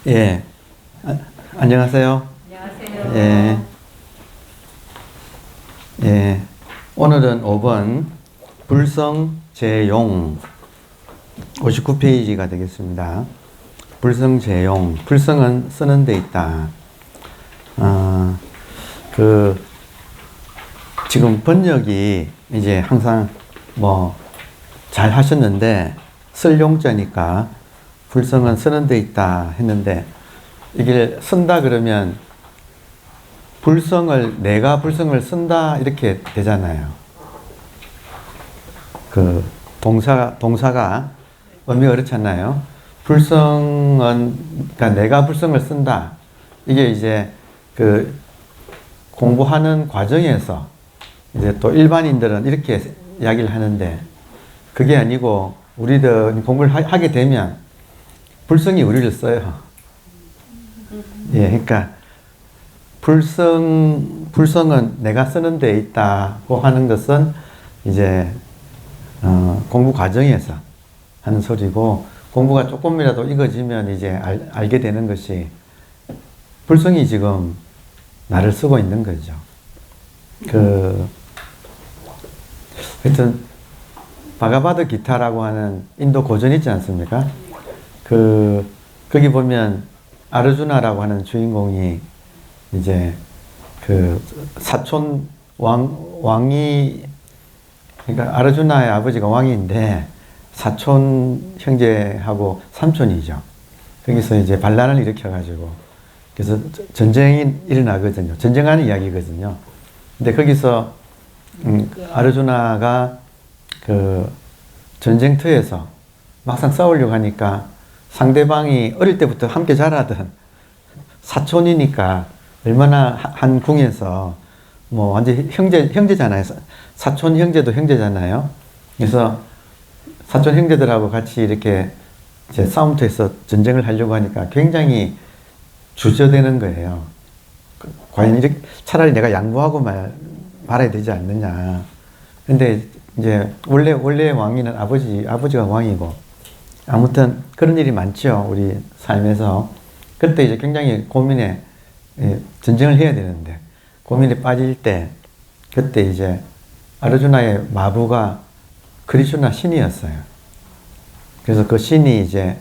예. 안녕하세요. 안녕하세요. 예. 예. 오늘은 5번 불성재용 59페이지가 되겠습니다. 불성재용. 불성은 쓰는 데 있다. 지금 번역이 이제 항상 잘 하셨는데 쓸 용자니까 불성은 쓰는 데 있다 했는데, 이게 쓴다 그러면 내가 불성을 쓴다 이렇게 되잖아요. 그 동사가 의미가 그렇잖아요. 불성은, 그러니까 내가 불성을 쓴다. 이게 이제 그 공부하는 과정에서 이제 또 일반인들은 이렇게 이야기를 하는데, 그게 아니고 우리들 공부를 하게 되면 불성이 우리를 써요. 예, 그러니까 불성은 내가 쓰는 데 있다고 하는 것은 이제 공부 과정에서 하는 소리고, 공부가 조금이라도 익어지면 이제 알게 되는 것이 불성이 지금 나를 쓰고 있는 거죠. 하여튼 바가바드 기타라고 하는 인도 고전 있지 않습니까? 거기 보면 아르주나라고 하는 주인공이 이제 그 사촌 왕이, 그러니까 아르주나의 아버지가 왕인데 사촌 형제하고 삼촌이죠. 거기서 이제 반란을 일으켜가지고, 그래서 전쟁이 일어나거든요. 전쟁하는 이야기거든요. 근데 거기서 아르주나가 그 전쟁터에서 막상 싸우려고 하니까 상대방이 어릴 때부터 함께 자라던 사촌이니까 얼마나 한 궁에서 완전 형제잖아요. 사촌 형제도 형제잖아요. 그래서 사촌 형제들하고 같이 이렇게 이제 싸움터에서 전쟁을 하려고 하니까 굉장히 주저되는 거예요. 과연 이렇게 차라리 내가 양보하고 말아야 되지 않느냐. 근데 이제 원래 왕위는 아버지가 왕이고, 아무튼 그런 일이 많죠, 우리 삶에서. 그때 이제 굉장히 고민에, 전쟁을 해야 되는데 고민에 빠질 때, 그때 이제 아르주나의 마부가 크리슈나 신이었어요. 그래서 그 신이 이제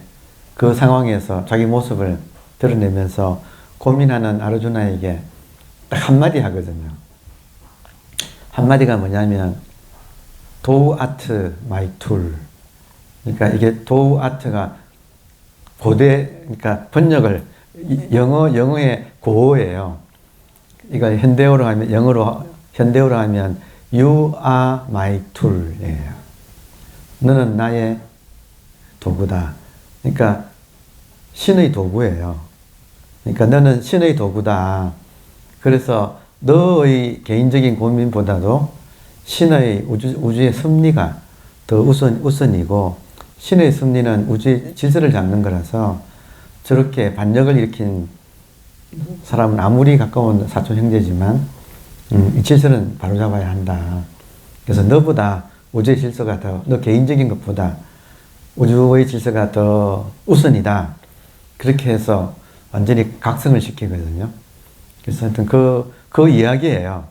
그 상황에서 자기 모습을 드러내면서 고민하는 아르주나에게 딱 한마디 하거든요. 한마디가 뭐냐면 도우 아트 마이 툴. 그러니까 이게 도우 아트가 그러니까 번역을 영어의 고어예요. 이거 현대어로 하면, 현대어로 하면 You are my tool이에요. 너는 나의 도구다. 그러니까 신의 도구예요. 그러니까 너는 신의 도구다. 그래서 너의 개인적인 고민보다도 신의 우주의 섭리가 더 우선이고, 신의 섭리는 우주의 질서를 잡는 거라서 저렇게 반역을 일으킨 사람은 아무리 가까운 사촌 형제지만 이 질서는 바로잡아야 한다. 그래서 너보다 우주의 질서가 너 개인적인 것보다 우주의 질서가 더 우선이다. 그렇게 해서 완전히 각성을 시키거든요. 그래서 하여튼 그 이야기예요.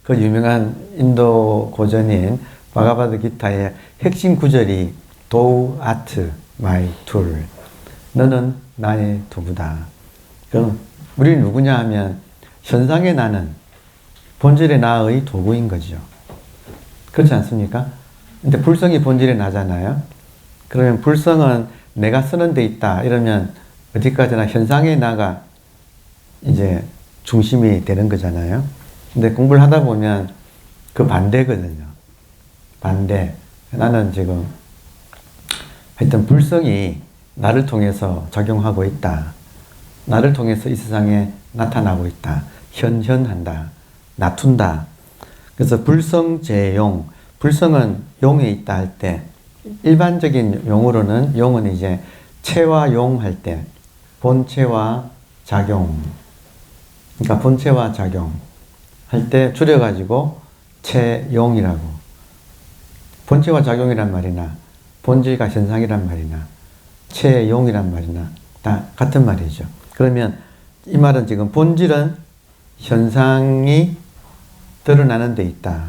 그 유명한 인도 고전인 바가바드 기타의 핵심 구절이 도우 아트 마이 툴. 너는 나의 도구다. 그럼 우리는 누구냐 하면 현상의 나는 본질의 나의 도구인 거죠. 그렇지 않습니까? 근데 불성이 본질의 나잖아요. 그러면 불성은 내가 쓰는 데 있다 이러면 어디까지나 현상의 나가 이제 중심이 되는 거잖아요. 근데 공부를 하다 보면 그 반대거든요. 반대. 나는 지금 하여튼 불성이 나를 통해서 작용하고 있다. 나를 통해서 이 세상에 나타나고 있다. 현현한다. 나툰다. 그래서 불성재용. 불성은 용에 있다 할 때, 일반적인 용어로는 용은 이제 체와 용 할 때, 본체와 작용. 그러니까 본체와 작용 할 때 줄여가지고 체용이라고. 본체와 작용이란 말이나 본질과 현상이란 말이나 체용이란 말이나 다 같은 말이죠. 그러면 이 말은 지금 본질은 현상이 드러나는 데 있다.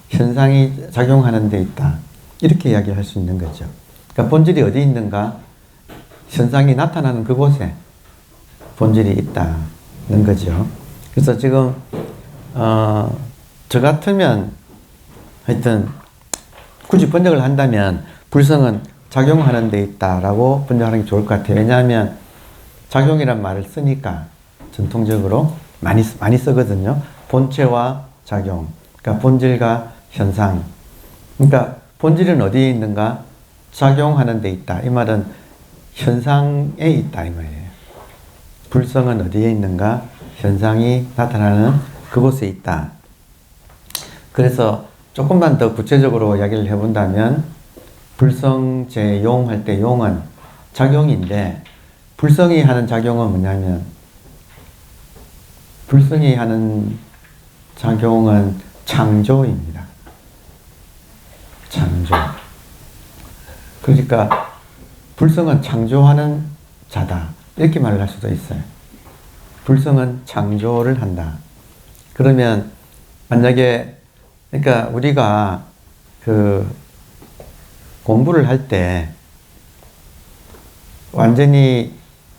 현상이 작용하는 데 있다. 이렇게 이야기할 수 있는 거죠. 그러니까 본질이 어디 있는가? 현상이 나타나는 그곳에 본질이 있다는 거죠. 그래서 지금 저 같으면 하여튼 굳이 번역을 한다면 불성은 작용하는 데 있다라고 번역하는 게 좋을 것 같아요. 왜냐하면 작용이란 말을 쓰니까 전통적으로 많이 쓰거든요. 본체와 작용, 그러니까 본질과 현상. 그러니까 본질은 어디에 있는가? 작용하는 데 있다. 이 말은 현상에 있다 이 말이에요. 불성은 어디에 있는가? 현상이 나타나는 그곳에 있다. 그래서 조금만 더 구체적으로 이야기를 해본다면 불성제용 할 때 용은 작용인데 불성이 하는 작용은 뭐냐면 불성이 하는 작용은 창조입니다. 창조. 그러니까 불성은 창조하는 자다. 이렇게 말을 할 수도 있어요. 불성은 창조를 한다. 그러면 만약에 그러니까 우리가 그 공부를 할 때 완전히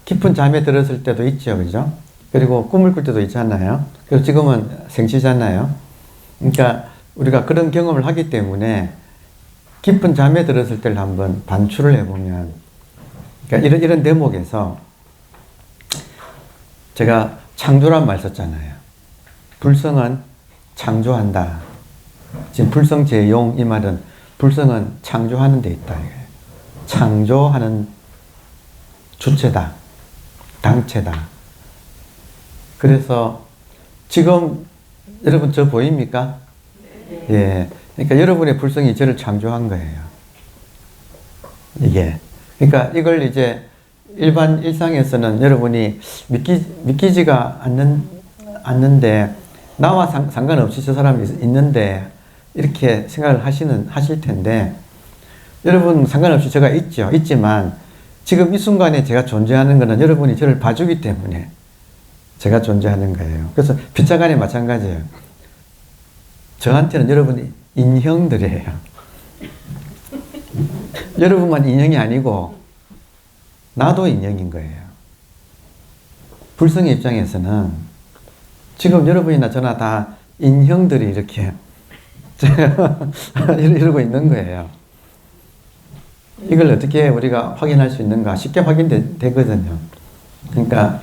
깊은 잠에 들었을 때도 있죠. 그죠? 그리고 꿈을 꿀 때도 있잖아요. 그리고 지금은 생시잖아요. 그러니까 우리가 그런 경험을 하기 때문에 깊은 잠에 들었을 때를 한번 반추를 해보면 그러니까 이런 대목에서 제가 창조란 말 썼잖아요. 불성은 창조한다. 지금 불성제용 이 말은 불성은 창조하는 데 있다. 창조하는 주체다. 당체다. 그래서 지금 여러분 저 보입니까? 네. 예. 그러니까 여러분의 불성이 저를 창조한 거예요. 이게. 그러니까 이걸 이제 일반 일상에서는 여러분이 믿기지가 않는데 나와 상관없이 저 사람이 있는데 이렇게 생각을 하실 텐데 여러분 상관없이 제가 있지만 지금 이 순간에 제가 존재하는 것은 여러분이 저를 봐주기 때문에 제가 존재하는 거예요. 그래서 빗자간에 마찬가지예요. 저한테는 여러분이 인형들이에요. 여러분만 인형이 아니고 나도 인형인 거예요. 불성의 입장에서는 지금 여러분이나 저나 다 인형들이 이렇게 이러고 있는 거예요. 이걸 어떻게 우리가 확인할 수 있는가? 쉽게 확인되거든요. 그러니까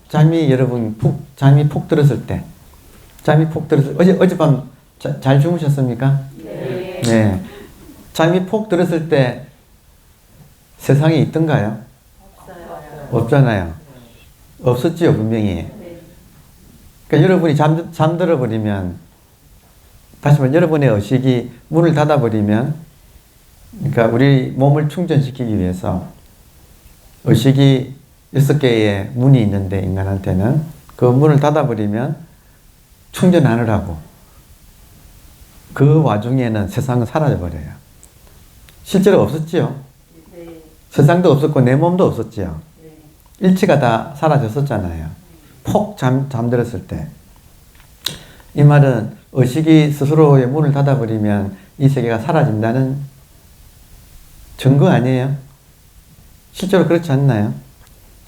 잠이 여러분 잠이 푹 들었을 때 어젯밤 잘 주무셨습니까? 네. 네. 잠이 푹 들었을 때 세상에 있던가요? 없어요. 없잖아요. 없었지요, 분명히. 네. 그러니까 여러분이 잠들어 버리면 다시 말해 여러분의 의식이 문을 닫아 버리면 그러니까 우리 몸을 충전시키기 위해서 의식이 6개의 문이 있는데 인간한테는 그 문을 닫아 버리면 충전하느라고 그 와중에는 세상은 사라져 버려요. 실제로 없었지요. 네. 세상도 없었고 내 몸도 없었지요. 네. 일체가 다 사라졌었잖아요. 폭 잠들었을 때. 이 말은 의식이 스스로의 문을 닫아버리면 이 세계가 사라진다는 증거 아니에요? 실제로 그렇지 않나요?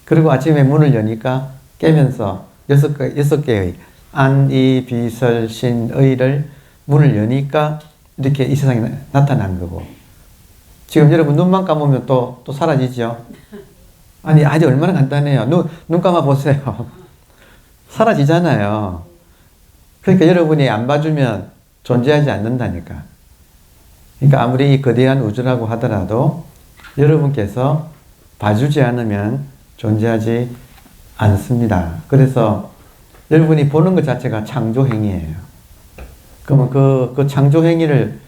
그리고 아침에 문을 여니까 깨면서 6개의 안, 이, 비, 설, 신, 의를 문을 여니까 이렇게 이 세상에 나타난 거고 지금 여러분 눈만 감으면 또 사라지죠? 아니 아주 얼마나 간단해요. 눈 감아 보세요. 사라지잖아요. 그러니까 여러분이 안 봐주면 존재하지 않는다니까. 그러니까 아무리 이 거대한 우주라고 하더라도 여러분께서 봐주지 않으면 존재하지 않습니다. 그래서 여러분이 보는 것 자체가 창조행위예요. 그러면 그 창조행위를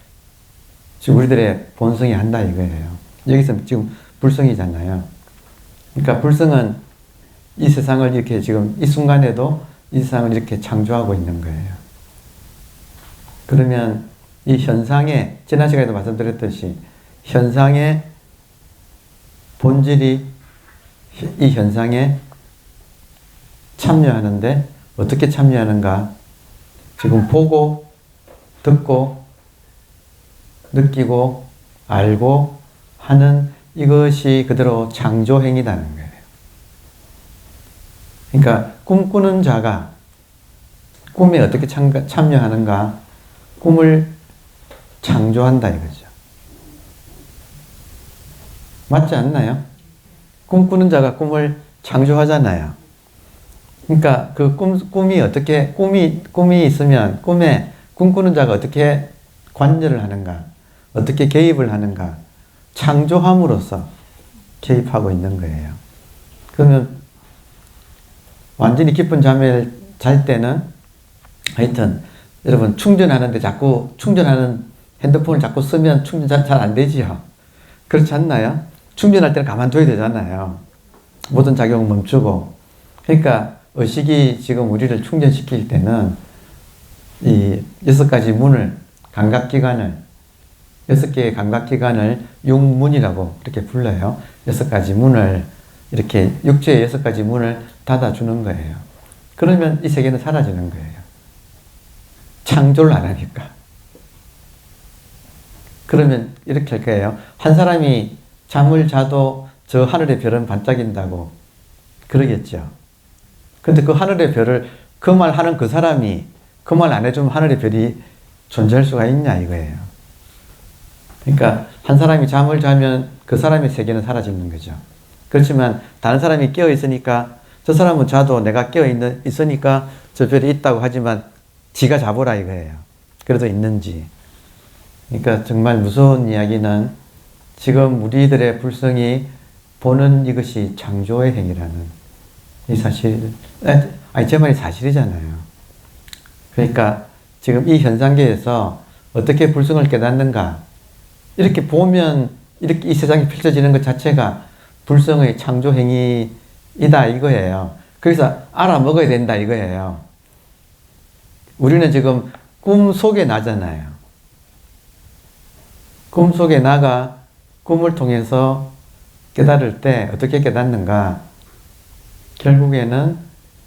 지금 우리들의 본성이 한다 이거예요. 여기서 지금 불성이잖아요. 그러니까 불성은 이 세상을 이렇게 지금 이 순간에도 이 세상을 이렇게 창조하고 있는 거예요. 그러면 이 현상에 지난 시간에도 말씀드렸듯이 현상에 본질이 이 현상에 참여하는데 어떻게 참여하는가? 지금 보고, 듣고, 느끼고, 알고 하는 이것이 그대로 창조행위라는 거예요. 그러니까 꿈꾸는 자가 꿈에 어떻게 참여하는가? 꿈을 창조한다 이거죠. 맞지 않나요? 꿈꾸는 자가 꿈을 창조하잖아요. 그러니까 그 꿈이 어떻게, 꿈이 있으면 꿈에 꿈꾸는 자가 어떻게 관여를 하는가? 어떻게 개입을 하는가? 창조함으로써 개입하고 있는 거예요. 그러면 완전히 깊은 잠을 잘 때는 하여튼 여러분 충전하는데 자꾸 충전하는 핸드폰을 자꾸 쓰면 충전 잘 안 되지요. 그렇지 않나요? 충전할 때는 가만둬야 되잖아요. 모든 작용을 멈추고. 그러니까 의식이 지금 우리를 충전시킬 때는 이 6가지 문을, 감각기관을, 6개의 감각기관을 육문이라고 이렇게 불러요. 6가지 문을, 이렇게 육체의 6가지 문을 닫아주는 거예요. 그러면 이 세계는 사라지는 거예요. 창조를 안 하니까. 그러면 이렇게 할 거예요. 한 사람이 잠을 자도 저 하늘의 별은 반짝인다고 그러겠죠. 근데 그 하늘의 별을 그 말 하는 그 사람이 그 말 안 해주면 하늘의 별이 존재할 수가 있냐 이거예요. 그러니까 한 사람이 잠을 자면 그 사람의 세계는 사라지는 거죠. 그렇지만 다른 사람이 깨어 있으니까 저 사람은 자도 내가 깨어 있으니까 저 별이 있다고 하지만 지가 자보라 이거예요. 그래도 있는지. 그러니까 정말 무서운 이야기는 지금 우리들의 불성이 보는 이것이 창조의 행위라는 이 사실, 아니 제 말이 사실이잖아요. 그러니까 지금 이 현상계에서 어떻게 불성을 깨닫는가? 이렇게 보면 이렇게 이 세상이 펼쳐지는 것 자체가 불성의 창조 행위이다 이거예요. 그래서 알아먹어야 된다 이거예요. 우리는 지금 꿈 속에 나잖아요. 꿈 속에 나가 꿈을 통해서 깨달을 때 어떻게 깨닫는가? 결국에는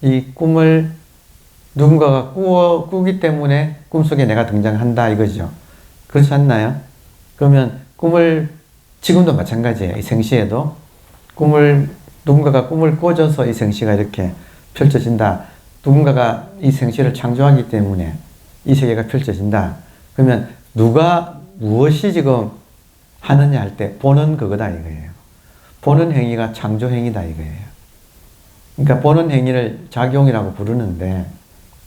이 꿈을 누군가가 꾸기 때문에 꿈속에 내가 등장한다 이거죠. 그렇지 않나요? 그러면 꿈을 지금도 마찬가지예요. 이 생시에도 누군가가 꿈을 꿔줘서 이 생시가 이렇게 펼쳐진다. 누군가가 이 생시를 창조하기 때문에 이 세계가 펼쳐진다. 그러면 누가 무엇이 지금 하느냐 할 때 보는 그거다 이거예요. 보는 행위가 창조 행위다 이거예요. 그러니까 보는 행위를 작용이라고 부르는데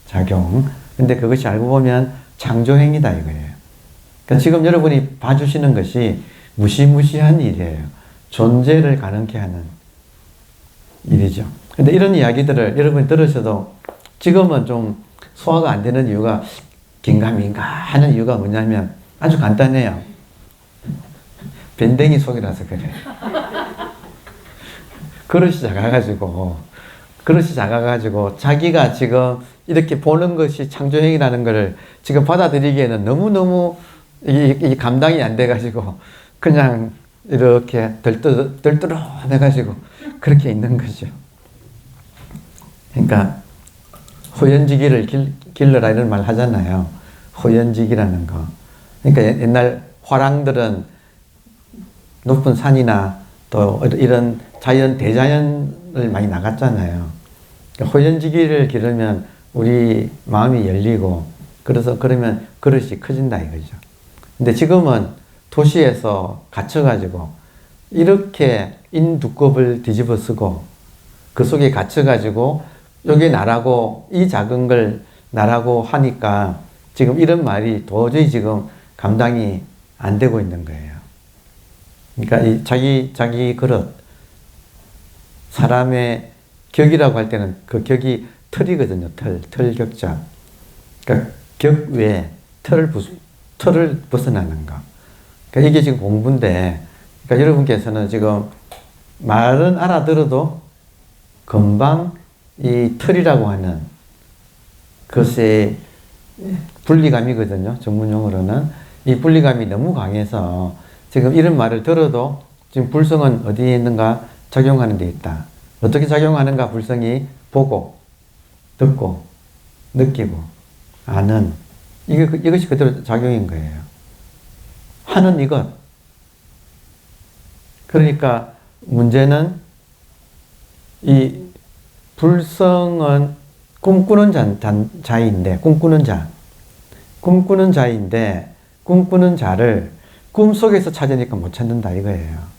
작용. 근데 그것이 알고 보면 창조 행위다 이거예요. 그러니까 지금 여러분이 봐주시는 것이 무시무시한 일이에요. 존재를 가능케 하는 일이죠. 근데 이런 이야기들을 여러분이 들으셔도 지금은 좀 소화가 안 되는 이유가 긴가민가 하는 이유가 뭐냐면 아주 간단해요. 밴댕이 속이라서 그래. 그릇이 작아가지고 자기가 지금 이렇게 보는 것이 창조행위라는 것을 지금 받아들이기에는 너무너무 이 감당이 안 돼가지고 그냥 이렇게 덜떠름해가지고 그렇게 있는 거죠. 그러니까 호연지기를 길러라 이런 말 하잖아요. 호연지기라는 거. 그러니까 옛날 화랑들은 높은 산이나 또 이런 대자연을 많이 나갔잖아요. 그러니까 호연지기를 기르면 우리 마음이 열리고 그러면 그릇이 커진다 이거죠. 근데 지금은 도시에서 갇혀가지고 이렇게 인두껍을 뒤집어 쓰고 그 속에 갇혀가지고 여기 나라고 이 작은 걸 나라고 하니까 지금 이런 말이 도저히 지금 감당이 안 되고 있는 거예요. 그러니까 이 자기 그릇, 사람의 격이라고 할 때는 그 격이 털이거든요. 털격자. 그러니까 격 외에 털을 벗어나는 거. 그러니까 이게 지금 공부인데, 그러니까 여러분께서는 지금 말은 알아들어도 금방 이 털이라고 하는 것의 분리감이거든요. 전문용어로는. 이 분리감이 너무 강해서 지금 이런 말을 들어도 지금 불성은 어디에 있는가? 작용하는 데 있다. 어떻게 작용하는가? 불성이 보고, 듣고, 느끼고, 아는. 이것이 그대로 작용인 거예요. 하는 이것. 그러니까 문제는 이 불성은 꿈꾸는 자인데, 꿈꾸는 자인데, 꿈꾸는 자를 꿈속에서 찾으니까 못 찾는다 이거예요.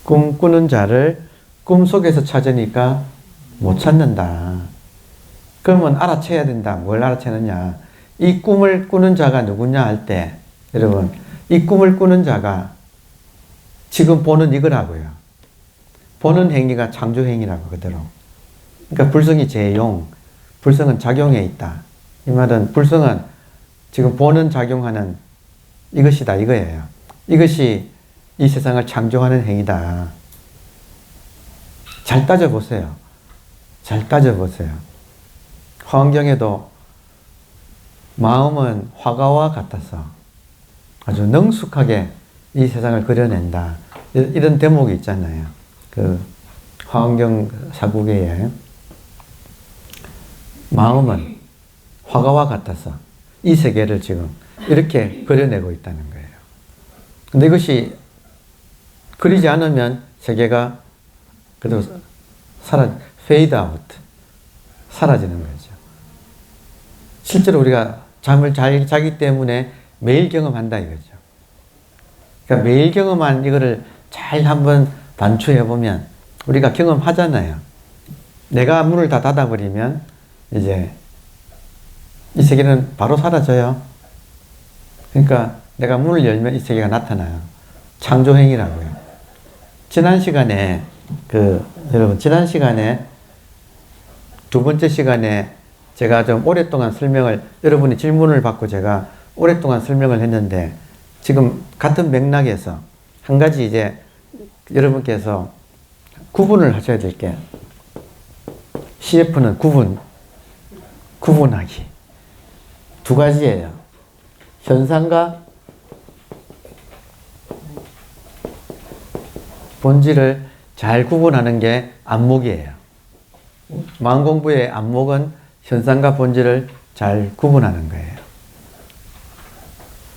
꿈꾸는 자를 꿈속에서 찾으니까 못 찾는다. 그러면 알아채야 된다. 뭘 알아채느냐. 이 꿈을 꾸는 자가 누구냐 할 때, 여러분, 이 꿈을 꾸는 자가 지금 보는 이거라고요. 보는 행위가 창조행위라고 그대로. 그러니까 불성이 제용, 불성은 작용에 있다. 이 말은 불성은 지금 보는 작용하는 이것이다 이거예요. 이것이 이 세상을 창조하는 행위다. 잘 따져보세요. 잘 따져보세요. 화엄경에도 마음은 화가와 같아서 아주 능숙하게 이 세상을 그려낸다. 이런 대목이 있잖아요. 그 화엄경 사국에 마음은 화가와 같아서 이 세계를 지금 이렇게 그려내고 있다는 거예요. 근데 이것이 그리지 않으면 세계가 그대로 fade out, 사라지는 거죠. 실제로 우리가 잠을 잘 자기 때문에 매일 경험한다 이거죠. 그러니까 매일 경험한 이거를 잘 한번 반추해 보면 우리가 경험하잖아요. 내가 문을 다 닫아버리면 이제 이 세계는 바로 사라져요. 그러니까 내가 문을 열면 이 세계가 나타나요. 창조행위라고요. 지난 시간에 여러분 지난 시간에 두 번째 시간에 제가 좀 오랫동안 설명을 여러분이 질문을 받고 제가 오랫동안 설명을 했는데 지금 같은 맥락에서 한 가지 이제 여러분께서 구분을 하셔야 될 게 CF는 구분하기 두 가지예요. 현상과 본질을 잘 구분하는 게 안목이에요. 마음 공부의 안목은 현상과 본질을 잘 구분하는 거예요.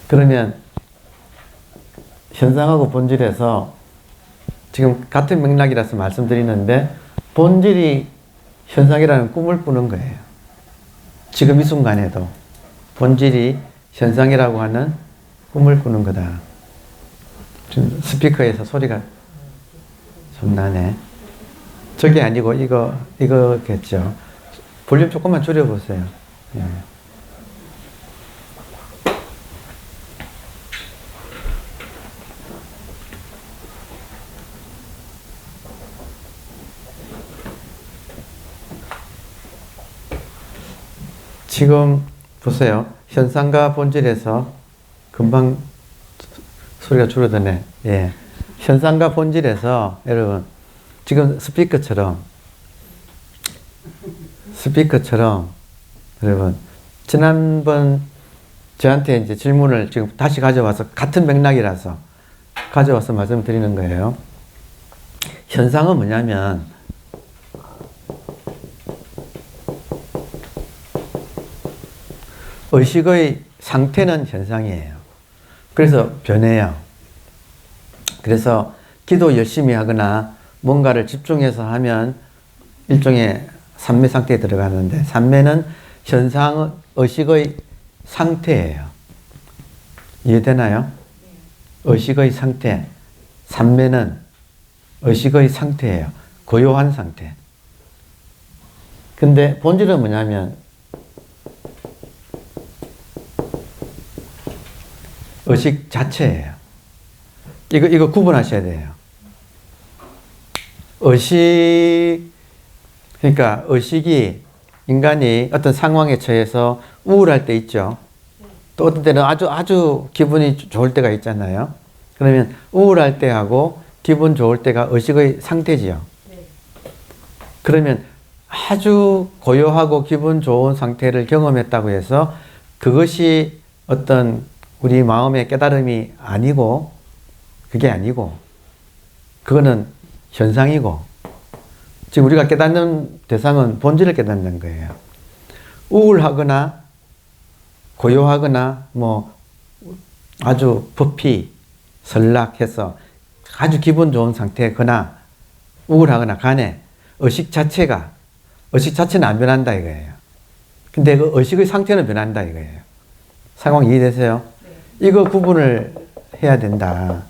그러면 현상하고 본질에서 지금 같은 맥락이라서 말씀드리는데 본질이 현상이라는 꿈을 꾸는 거예요. 지금 이 순간에도 본질이 현상이라고 하는 꿈을 꾸는 거다. 지금 스피커에서 소리가 좀 나네. 저게 아니고 이거겠죠. 볼륨 조금만 줄여보세요. 예. 지금 보세요. 현상과 본질에서 금방 소리가 줄어드네. 예. 현상과 본질에서 여러분 지금 스피커처럼 여러분 지난번 저한테 이제 질문을 지금 다시 가져와서 같은 맥락이라서 가져와서 말씀드리는 거예요. 현상은 뭐냐면 의식의 상태는 현상이에요. 그래서 변해요. 그래서 기도 열심히 하거나 뭔가를 집중해서 하면 일종의 산매 상태에 들어가는데 산매는 현상, 의식의 상태예요. 이해되나요? 의식의 상태. 산매는 의식의 상태예요. 고요한 상태. 근데 본질은 뭐냐면 의식 자체예요. 이거 구분하셔야 돼요. 그러니까 의식이 인간이 어떤 상황에 처해서 우울할 때 있죠. 또 어떤 때는 아주 기분이 좋을 때가 있잖아요. 그러면 우울할 때하고 기분 좋을 때가 의식의 상태지요. 그러면 아주 고요하고 기분 좋은 상태를 경험했다고 해서 그것이 어떤 우리 마음의 깨달음이 아니고 그게 아니고 그거는 현상이고 지금 우리가 깨닫는 대상은 본질을 깨닫는 거예요. 우울하거나 고요하거나 뭐 아주 부피, 설락해서 아주 기분 좋은 상태거나 우울하거나 간에 의식 자체는 안 변한다 이거예요. 근데 그 의식의 상태는 변한다 이거예요. 상황 이해되세요? 네. 이거 구분을 해야 된다.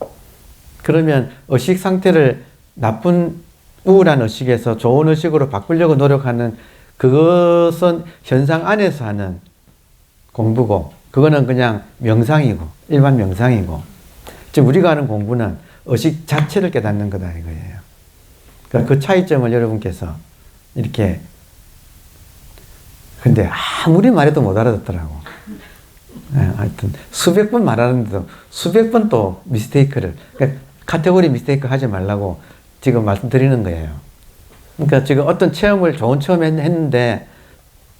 그러면 의식 상태를 나쁜 우울한 의식에서 좋은 의식으로 바꾸려고 노력하는 그것은 현상 안에서 하는 공부고 그거는 그냥 명상이고 일반 명상이고 지금 우리가 하는 공부는 의식 자체를 깨닫는 거다 이거예요. 그러니까 그 차이점을 여러분께서 이렇게 근데 아무리 말해도 못 알아듣더라고. 네, 하여튼 수백 번 말하는데도 수백 번 또 미스테이크를 그러니까 카테고리 미스테이크 하지 말라고 지금 말씀드리는 거예요. 그러니까 지금 어떤 체험을 좋은 체험 했는데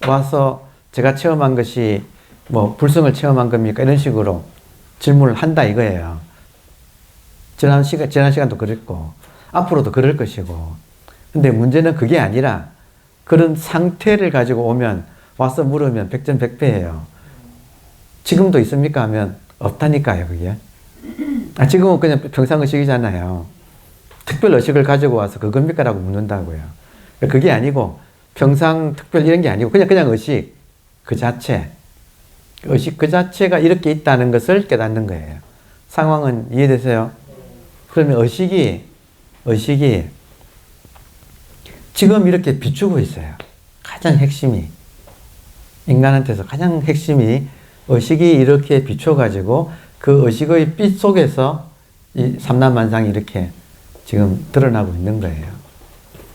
와서 제가 체험한 것이 뭐 불성을 체험한 겁니까? 이런 식으로 질문을 한다 이거예요. 지난 시간도 그랬고 앞으로도 그럴 것이고 근데 문제는 그게 아니라 그런 상태를 가지고 오면 와서 물으면 백전백패예요. 지금도 있습니까? 하면 없다니까요 그게. 지금은 그냥 평상의식이잖아요. 특별 의식을 가지고 와서 그겁니까? 라고 묻는다고요. 그게 아니고 평상 특별 이런 게 아니고 그냥 의식 그 자체 의식 그 자체가 이렇게 있다는 것을 깨닫는 거예요. 상황은 이해되세요? 그러면 의식이 지금 이렇게 비추고 있어요. 가장 핵심이 인간한테서 가장 핵심이 의식이 이렇게 비춰가지고 그 의식의 빛 속에서 이 삼라만상이 이렇게 지금 드러나고 있는 거예요.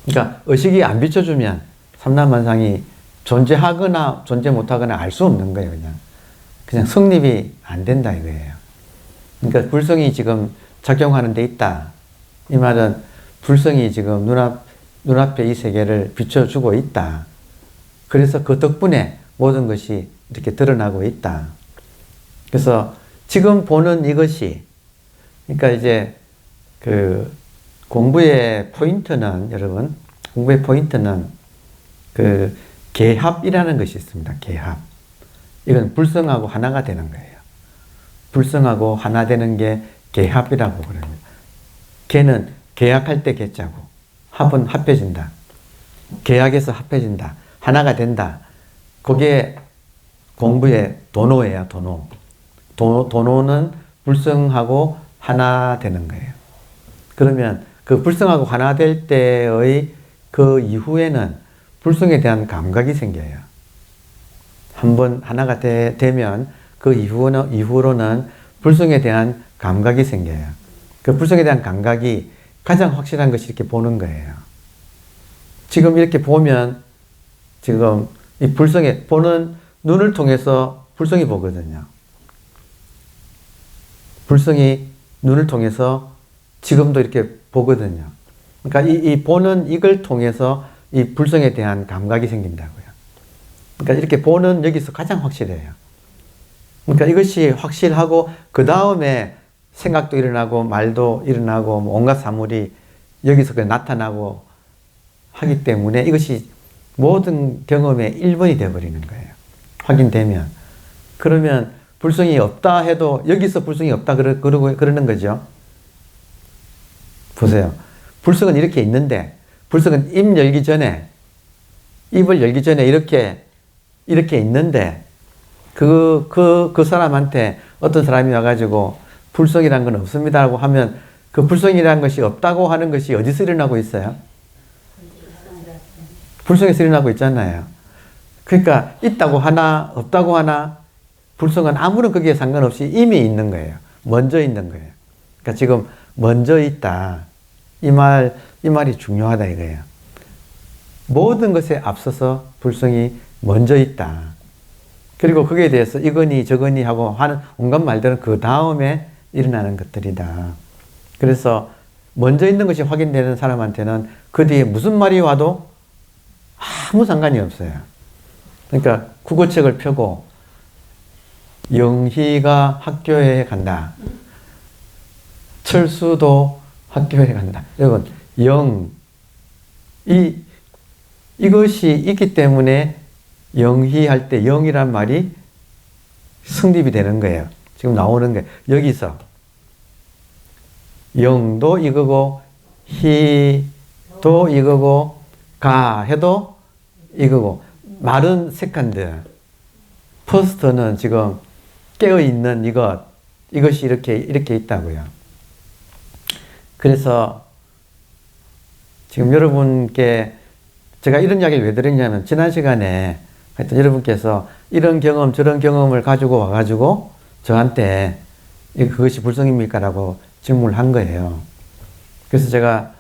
그러니까 의식이 안 비춰주면 삼라만상이 존재하거나 존재 못하거나 알 수 없는 거예요. 그냥 성립이 안 된다 이거예요. 그러니까 불성이 지금 작용하는 데 있다. 이 말은 불성이 지금 눈앞에 이 세계를 비춰주고 있다. 그래서 그 덕분에 모든 것이 이렇게 드러나고 있다. 그래서 지금 보는 이것이 그러니까 이제 그 공부의 포인트는 여러분 공부의 포인트는 그 계합이라는 것이 있습니다. 계합. 이건 불성하고 하나가 되는 거예요. 불성하고 하나 되는 게 계합이라고 그럽니다. 계는 계약할 때 계자고 합은 합해진다. 계약해서 합해진다. 하나가 된다. 그게 공부의 도노예요. 도노. 도노는 불성하고 하나 되는 거예요. 그러면 그 불성하고 하나 될 때의 그 이후에는 불성에 대한 감각이 생겨요. 한번 하나가 되면 그 이후로는 불성에 대한 감각이 생겨요. 그 불성에 대한 감각이 가장 확실한 것이 이렇게 보는 거예요. 지금 이렇게 보면 지금 이 불성에 보는 눈을 통해서 불성이 보거든요. 불성이 눈을 통해서 지금도 이렇게 보거든요. 그러니까 이 보는 이걸 통해서 이 불성에 대한 감각이 생긴다고요. 그러니까 이렇게 보는 여기서 가장 확실해요. 그러니까 이것이 확실하고 그 다음에 생각도 일어나고 말도 일어나고 뭐 온갖 사물이 여기서 그냥 나타나고 하기 때문에 이것이 모든 경험의 1번이 되어버리는 거예요. 확인되면. 그러면 불성이 없다 해도 여기서 불성이 없다 그러는 거죠. 보세요. 불성은 이렇게 있는데 불성은 입 열기 전에 입을 열기 전에 이렇게 있는데 그 사람한테 어떤 사람이 와가지고 불성이란 건 없습니다라고 하면 그 불성이라는 것이 없다고 하는 것이 어디서 일어나고 있어요? 불성에서 일어나고 있잖아요. 그러니까 있다고 하나 없다고 하나 불성은 아무런 거기에 상관없이 이미 있는 거예요. 먼저 있는 거예요. 그러니까 지금 먼저 있다. 이 말이 중요하다 이거예요. 모든 것에 앞서서 불성이 먼저 있다. 그리고 거기에 대해서 이거니 저거니 하고 하는 온갖 말들은 그 다음에 일어나는 것들이다. 그래서 먼저 있는 것이 확인되는 사람한테는 그 뒤에 무슨 말이 와도 아무 상관이 없어요. 그러니까 국어책을 펴고 영희가 학교에 간다. 철수도 학교에 간다. 여러분, 이것이 있기 때문에 영희할 때 영이란 말이 성립이 되는 거예요. 지금 나오는 게 여기서 영도 이거고 희도 이거고 가 해도 이거고 말은 세컨드, 퍼스트는 지금 깨어있는 이것이 이렇게 있다고요. 그래서 지금 여러분께 제가 이런 이야기를 왜 드렸냐면 지난 시간에 하여튼 여러분께서 이런 경험 저런 경험을 가지고 와가지고 저한테 그것이 불성입니까? 라고 질문을 한 거예요. 그래서 제가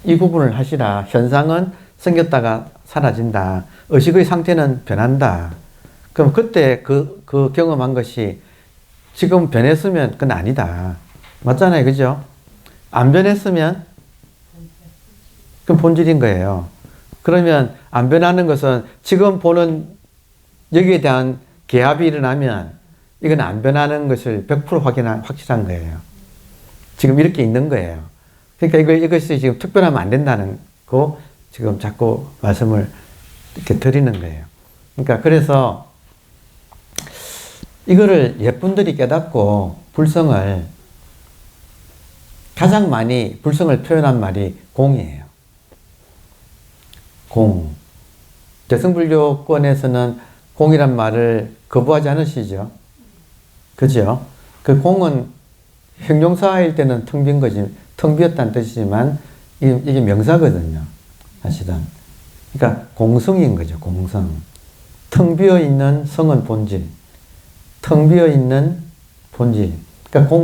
이 구분을 하시라. 현상은 생겼다가 사라진다. 의식의 상태는 변한다. 그럼 그때 그 경험한 것이 지금 변했으면 그건 아니다. 맞잖아요. 그죠? 안 변했으면 그건 본질인 거예요. 그러면 안 변하는 것은 지금 보는 여기에 대한 개합이 일어나면 이건 안 변하는 것을 100% 확실한 거예요. 지금 이렇게 있는 거예요. 그러니까 이것이 지금 특별하면 안 된다는 거 지금 자꾸 말씀을 이렇게 드리는 거예요. 그러니까 그래서 이거를 예쁜들이 깨닫고 불성을 가장 많이 불성을 표현한 말이 공이에요. 공. 대승불교권에서는 공이란 말을 거부하지 않으시죠? 그죠? 그 공은 형용사일 때는 텅 빈 거지, 텅 비었다는 뜻이지만 이게 명사거든요. 사실은. 그러니까 공성인 거죠. 공성. 텅 비어 있는 성은 본질. 텅 비어 있는 본질. 그러니까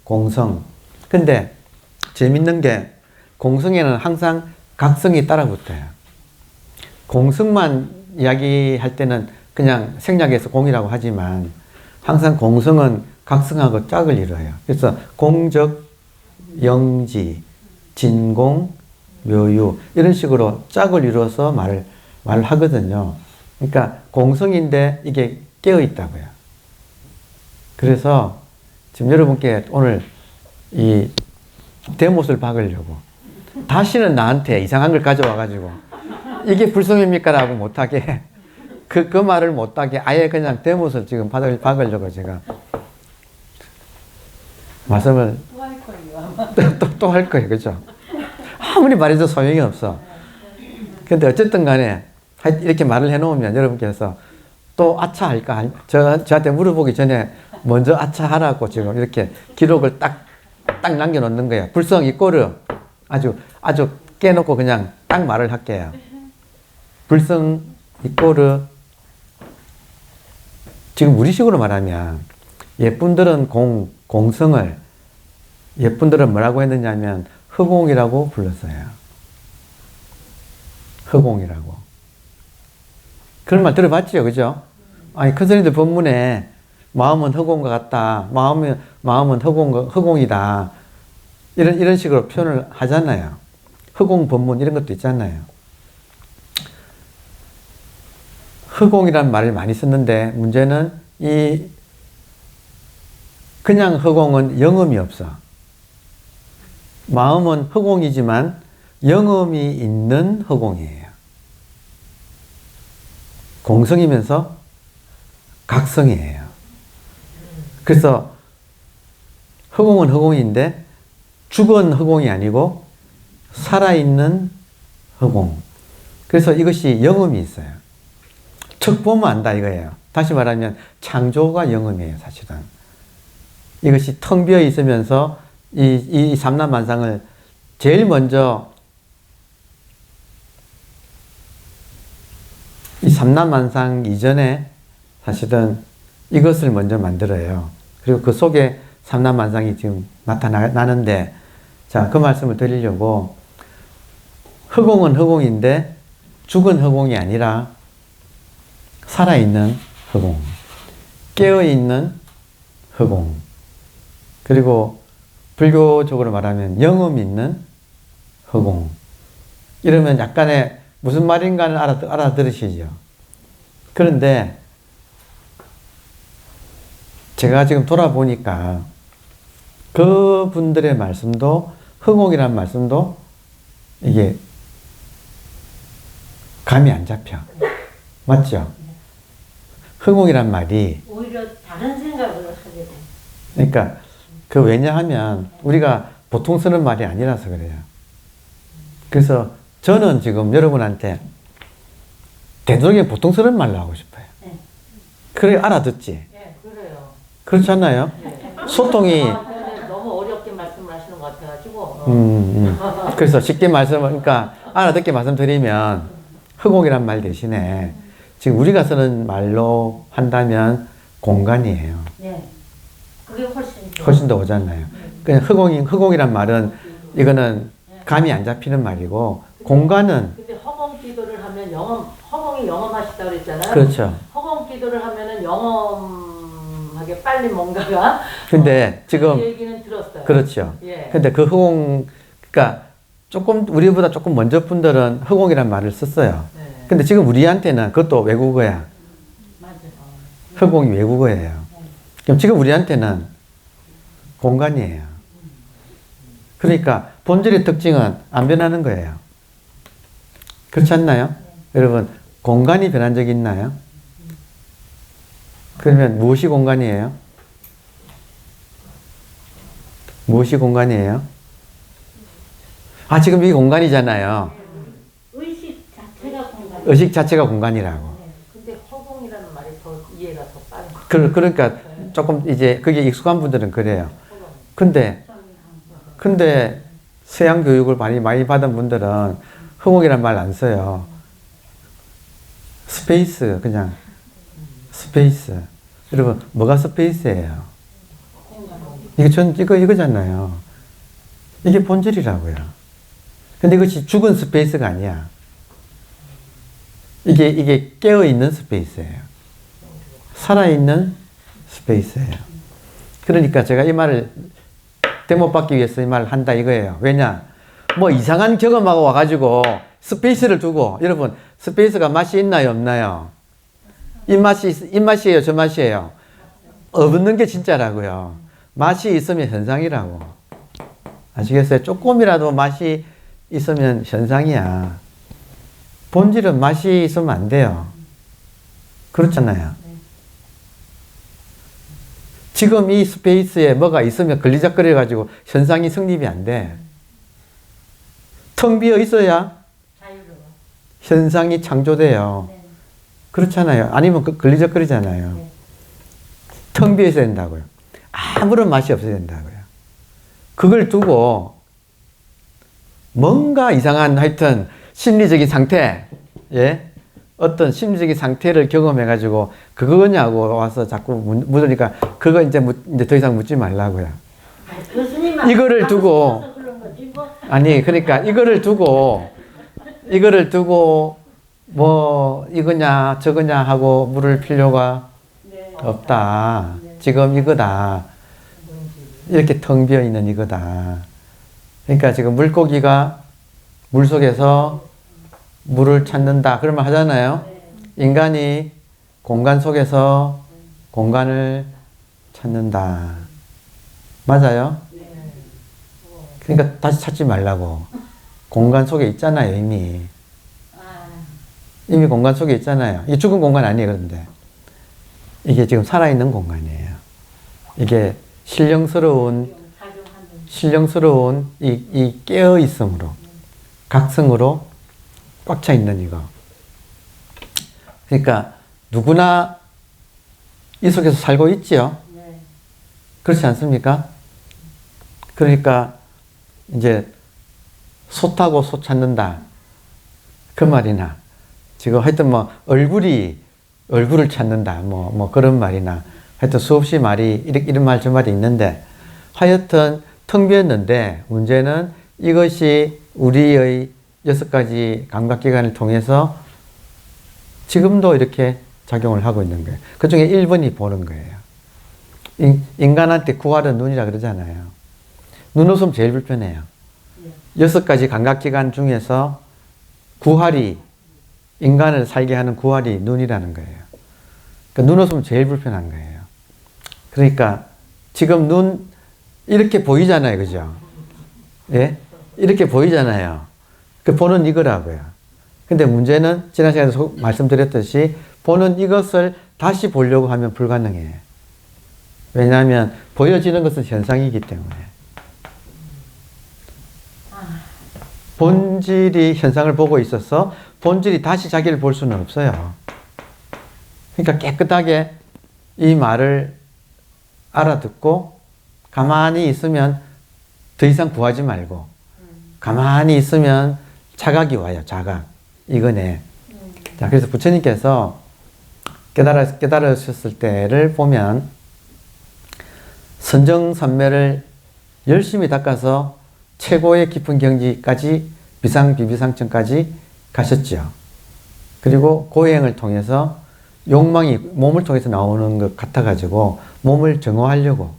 공성. 근데 재밌는 게 공성에는 항상 각성이 따라붙어요. 공성만 이야기할 때는 그냥 생략해서 공이라고 하지만 항상 공성은 각성하고 짝을 이루어요. 그래서 공적, 영지, 진공, 묘유 이런 식으로 짝을 이루어서 말을 하거든요. 그러니까 공성인데 이게 깨어 있다고요. 그래서 지금 여러분께 오늘 이 대못을 박으려고 다시는 나한테 이상한 걸 가져와가지고 이게 불성입니까? 라고 못하게 그 말을 못하게 아예 그냥 대못을 지금 박으려고 제가 말씀을 또 할 거예요. 그죠? 아무리 말해도 소용이 없어. 근데 어쨌든 간에 이렇게 말을 해놓으면 여러분께서 또 아차 할까? 저한테 물어보기 전에 먼저 아차 하라고 지금 이렇게 기록을 딱 남겨놓는 거예요. 불성 이꼬르 아주 깨놓고 그냥 딱 말을 할게요. 불성 이꼬르 지금 우리식으로 말하면 예쁜들은 공성을 예쁜들은 뭐라고 했느냐면 허공이라고 불렀어요. 허공이라고. 그런 말 들어봤죠? 그죠? 아니, 큰스님들 법문에 마음은 허공과 같다. 마음은 허공이다. 이런 식으로 표현을 하잖아요. 허공 법문 이런 것도 있잖아요. 허공이란 말을 많이 썼는데 문제는 그냥 허공은 영음이 없어. 마음은 허공이지만 영음이 있는 허공이에요. 공성이면서 각성이에요. 그래서 허공은 허공인데 죽은 허공이 아니고 살아있는 허공. 그래서 이것이 영음이 있어요. 척 보면 안다 이거예요. 다시 말하면 창조가 영음이에요. 사실은. 이것이 텅 비어 있으면서 이 삼라만상을 제일 먼저 이 삼라만상 이전에 사실은 이것을 먼저 만들어요. 그리고 그 속에 삼라만상이 지금 나타나는데 자, 그 말씀을 드리려고 허공은 허공인데 죽은 허공이 아니라 살아있는 허공, 깨어있는 허공, 그리고 불교적으로 말하면 영음 있는 허공. 이러면 약간의 무슨 말인가를 알아들으시죠. 그런데 제가 지금 돌아보니까 그분들의 말씀도, 흥옥이라는 말씀도 이게 감이 안 잡혀. 맞죠? 흥옥이란 말이 오히려 다른 생각을 하게 돼. 그러니까 왜냐하면 우리가 보통 쓰는 말이 아니라서 그래요. 그래서 저는 지금 여러분한테 되도록이면 보통 쓰는 말로 하고 싶어요. 네. 그래 알아듣지? 네, 그래요. 그렇지 않나요? 네. 소통이 너무 어렵게 말씀하시는 것 같아가지고. 그래서 쉽게 그러니까 알아듣게 말씀드리면 흑옥이란 말 대신에 지금 우리가 쓰는 말로 한다면 공간이에요. 네. 그게 훨씬 더 오잖아요. 그냥 흑옥이란 말은 이거는 감이 안 잡히는 말이고 공간은 근데 허공 기도를 하면 허공이 영험하시다 그랬잖아요. 그렇죠. 허공 기도를 하면은 영험하게 빨리 뭔가가. 근데 지금 그 얘기는 들었어요. 그렇죠. 예. 근데 그 그러니까 조금 우리보다 조금 먼저 분들은 흑옥이란 말을 썼어요. 네. 근데 지금 우리한테는 그것도 외국어야. 맞아요. 흑옥이 외국어예요. 그럼 지금 우리한테는 공간이에요. 그러니까 본질의 특징은 안 변하는 거예요. 그렇지 않나요? 여러분, 공간이 변한 적이 있나요? 그러면 무엇이 공간이에요? 무엇이 공간이에요? 아, 지금 이게 공간이잖아요. 의식 자체가 공간. 의식 자체가 공간이라고. 근데 허공이라는 말이 더 이해가 더 빠른 거. 그러니까 조금 이제 그게 익숙한 분들은 그래요. 근데 서양 교육을 많이 받은 분들은 흑옥이란 말 안 써요. 스페이스, 그냥 스페이스. 여러분, 뭐가 스페이스예요? 이거잖아요. 이게 본질이라고요. 근데 이것이 죽은 스페이스가 아니야. 이게 깨어있는 스페이스예요. 살아있는 스페이스예요. 그러니까 제가 이 말을 대못 받기 위해서 이 말을 한다 이거예요. 왜냐? 뭐 이상한 경험하고 와가지고 스페이스를 두고, 여러분, 스페이스가 맛이 있나요, 없나요? 입맛이에요, 저 맛이에요? 없는 게 진짜라고요. 맛이 있으면 현상이라고. 아시겠어요? 조금이라도 맛이 있으면 현상이야. 본질은 맛이 있으면 안 돼요. 그렇잖아요. 지금 이 스페이스에 뭐가 있으면 걸리적거려가지고 현상이 성립이 안 돼. 텅 비어 있어야 자유로워. 현상이 창조돼요. 네. 그렇잖아요. 아니면 걸리적거리잖아요. 네. 텅 비어 있어야 된다고요. 아무런 맛이 없어야 된다고요. 그걸 두고 뭔가 이상한 하여튼 심리적인 상태, 예? 어떤 심리적인 상태를 경험해가지고 그거냐고 와서 자꾸 묻으니까 그거 이제 더 이상 묻지 말라고요. 교수님만 이거를 두고 그런 거지 뭐. 아니 그러니까 이거를 두고 뭐 이거냐 저거냐 하고 물을 필요가 네. 없다. 지금 이거다. 이렇게 텅 비어 있는 이거다. 그러니까 지금 물고기가 물속에서 물을 찾는다. 그런 말 하잖아요. 인간이 공간 속에서 공간을 찾는다. 맞아요? 그러니까 다시 찾지 말라고. 공간 속에 있잖아요, 이미. 이미 공간 속에 있잖아요. 이게 죽은 공간 아니에요, 그런데. 이게 지금 살아있는 공간이에요. 이게 신령스러운 이 깨어있음으로, 각성으로 꽉 차 있는 이거. 그러니까 누구나 이 속에서 살고 있지요. 그렇지 않습니까? 그러니까 이제 소 타고 소 찾는다. 그 말이나 지금 하여튼 뭐 얼굴을 찾는다. 뭐 그런 말이나 하여튼 수없이 말이 이런 말 저 말이 있는데 하여튼 텅 비었는데 문제는 이것이 우리의 6가지 감각기관을 통해서 지금도 이렇게 작용을 하고 있는 거예요. 그 중에 1번이 보는 거예요. 인간한테 구할은 눈이라 그러잖아요. 눈웃음 제일 불편해요. 6가지 감각기관 중에서 구할이, 인간을 살게 하는 구할이 눈이라는 거예요. 그러니까 눈웃음 제일 불편한 거예요. 그러니까 지금 이렇게 보이잖아요. 그죠? 예? 이렇게 보이잖아요. 그 보는 이거라고요. 근데 문제는 지난 시간에 말씀드렸듯이 보는 이것을 다시 보려고 하면 불가능해요. 왜냐하면 보여지는 것은 현상이기 때문에. 본질이 현상을 보고 있어서 본질이 다시 자기를 볼 수는 없어요. 그러니까 깨끗하게 이 말을 알아듣고 가만히 있으면 더 이상 구하지 말고 가만히 있으면 자각이 와요. 자각. 이거네. 자, 그래서 부처님께서 깨달으셨을 때를 보면 선정선매를 열심히 닦아서 최고의 깊은 경지까지 비상비비상층까지 가셨죠. 그리고 고행을 통해서 욕망이 몸을 통해서 나오는 것 같아가지고 몸을 정화하려고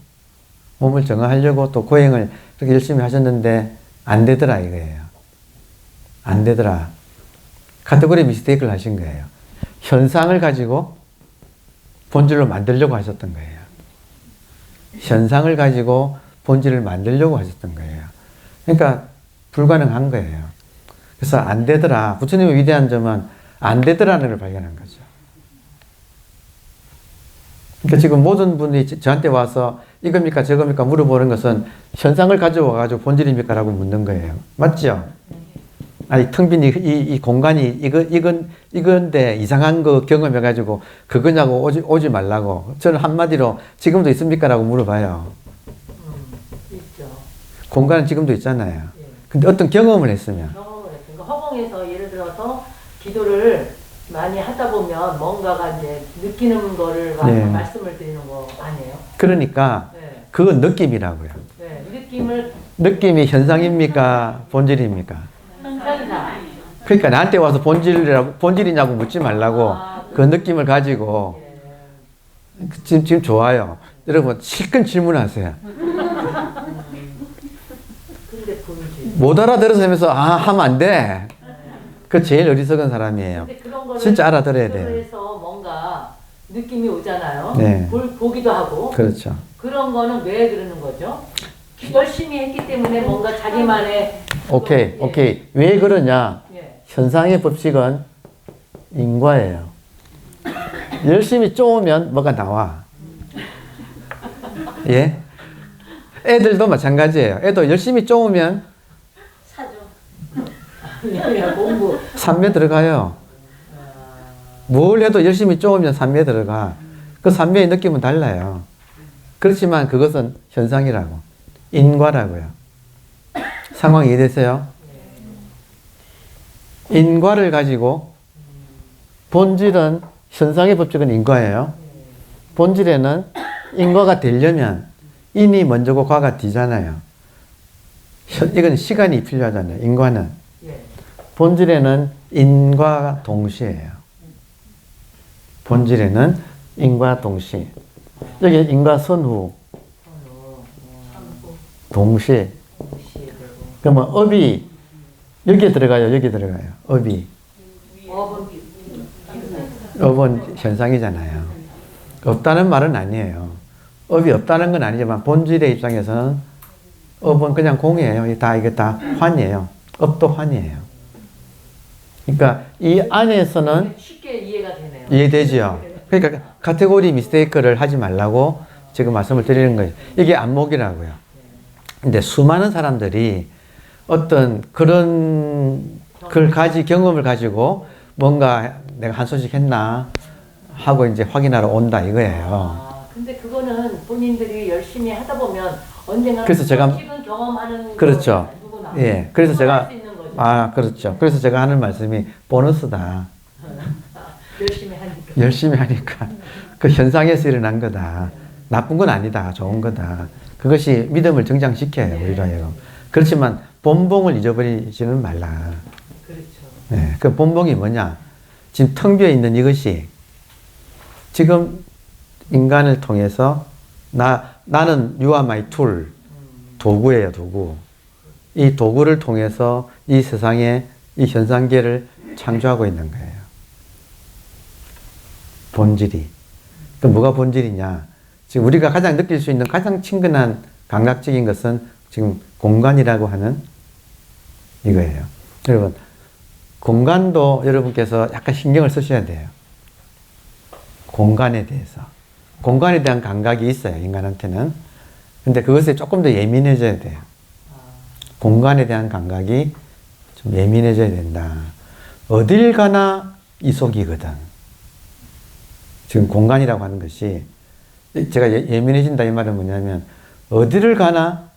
또 고행을 그렇게 열심히 하셨는데 안 되더라 이거예요. 안 되더라. 카테고리 미스테이크를 하신 거예요. 현상을 가지고 본질로 만들려고 하셨던 거예요. 현상을 가지고 본질을 만들려고 하셨던 거예요. 그러니까 불가능한 거예요. 그래서 안 되더라. 부처님의 위대한 점은 안 되더라는 걸 발견한 거죠. 그러니까 지금 모든 분이 저한테 와서 이겁니까 저겁니까 물어보는 것은 현상을 가져와가지고 본질입니까? 라고 묻는 거예요. 맞죠? 아니, 텅 빈 이 공간이 이건데 이상한 거 경험해가지고 그거냐고 오지 말라고. 저는 한마디로 지금도 있습니까? 라고 물어봐요. 있죠. 공간은 지금도 있잖아요. 예. 근데 어떤 경험을 했으면. 경험을 했어요. 그러니까 허공에서 예를 들어서 기도를 많이 하다 보면 뭔가가 이제 느끼는 거를 네. 말씀을 드리는 거 아니에요? 그러니까 네. 그건 느낌이라고요. 네. 느낌이 현상입니까? 본질입니까? 현상이다. 그러니까 나한테 와서 본질이냐고 묻지 말라고 그 느낌을 가지고 지금 좋아요. 여러분 실컷 질문하세요. 근데 본질. 못 알아들어서 하면 안 돼. 그 제일 어리석은 사람이에요. 근데 그런 거를 진짜 알아들어야 돼요. 그래서 뭔가 느낌이 오잖아요. 네. 보기도 하고. 그렇죠. 그런 거는 왜 그러는 거죠? 열심히 했기 때문에 뭔가 자기만의 오케이. 왜 그러냐? 예. 현상의 법칙은 인과예요. 열심히 쪼으면 뭐가 나와. 예? 애들도 마찬가지예요. 애도 열심히 쪼으면 사죠. 공부. 삼매 들어가요. 뭘 해도 열심히 쪼으면 삼매 들어가. 그 삼매의 느낌은 달라요. 그렇지만 그것은 현상이라고. 인과라고요. 상황 이해되세요? 인과를 가지고 본질은 현상의 법칙은 인과예요. 본질에는 인과가 되려면 인이 먼저고 과가 뒤잖아요. 이건 시간이 필요하잖아요. 인과는. 예. 본질에는 인과 동시에요. 본질에는 인과 동시. 여기 인과 선후. 동시에. 그러면 업이 여기에 들어가요. 여기 들어가요. 업이. 업은 현상이잖아요. 없다는 말은 아니에요. 업이 없다는 건 아니지만 본질의 입장에서는 업은 그냥 공이에요. 이게 다 환이에요. 업도 환이에요. 그러니까 이 안에서는 쉽게 이해가 되네요. 이해되죠. 그러니까 카테고리 미스테이크를 하지 말라고 지금 말씀을 드리는 거예요. 이게 안목이라고요. 근데 수많은 사람들이 어떤 그런 경험을 가지고 뭔가 내가 한 소식 했나 하고 이제 확인하러 온다 이거예요. 근데 그거는 본인들이 열심히 하다 보면 언젠가 그래서 제가 지금 경험하는 그렇죠. 누구나 예. 그래서 제가 할수 있는 거죠. 그렇죠. 그래서 제가 하는 말씀이 보너스다. 열심히 하니까 그 현상에서 일어난 거다. 나쁜 건 아니다. 좋은 거다. 그것이 믿음을 정장시켜요. 우리로 하여금. 그렇지만 본봉을 잊어버리지는 말라. 그렇죠. 네, 그 본봉이 뭐냐? 지금 텅 비어 있는 이것이 지금 인간을 통해서 나는 you are my tool. 도구예요, 도구. 이 도구를 통해서 이 세상에 이 현상계를 창조하고 있는 거예요. 본질이. 그 뭐가 본질이냐? 지금 우리가 가장 느낄 수 있는 가장 친근한 감각적인 것은 지금 공간이라고 하는 이거예요. 여러분, 공간도 여러분께서 약간 신경을 쓰셔야 돼요. 공간에 대해서. 공간에 대한 감각이 있어요, 인간한테는. 근데 그것에 조금 더 예민해져야 돼요. 공간에 대한 감각이 좀 예민해져야 된다. 어딜 가나 이속이거든. 지금 공간이라고 하는 것이, 제가 예민해진다 이 말은 뭐냐면, 어디를 가나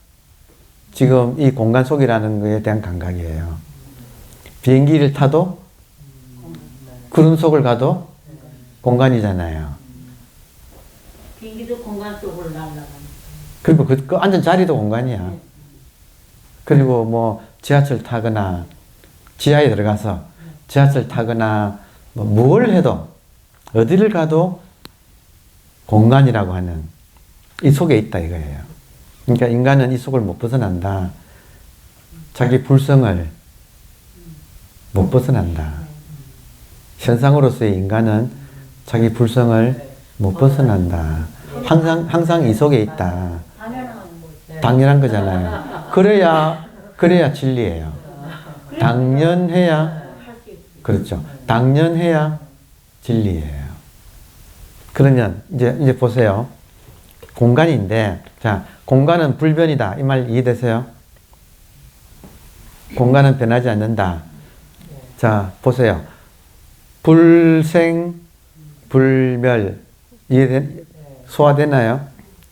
지금 이 공간 속이라는 것에 대한 감각이에요. 비행기를 타도 구름 속을 가도 공간이잖아요. 비행기도 공간 속으로 날아가는. 그리고 그 앉은 자리도 공간이야. 그리고 뭐 지하철 타거나 지하에 들어가서 지하철 타거나 뭐 뭘 해도 어디를 가도 공간이라고 하는 이 속에 있다 이거예요. 그러니까 인간은 이 속을 못 벗어난다. 자기 불성을 못 벗어난다. 현상으로서의 인간은 자기 불성을 못 벗어난다. 항상 이 속에 있다. 당연한 거잖아요. 그래야 진리예요. 당연해야, 그렇죠. 당연해야 진리예요. 그러면 이제 보세요. 공간인데, 자, 공간은 불변이다. 이 말 이해되세요? 공간은 변하지 않는다. 자, 보세요. 불생, 불멸. 소화되나요?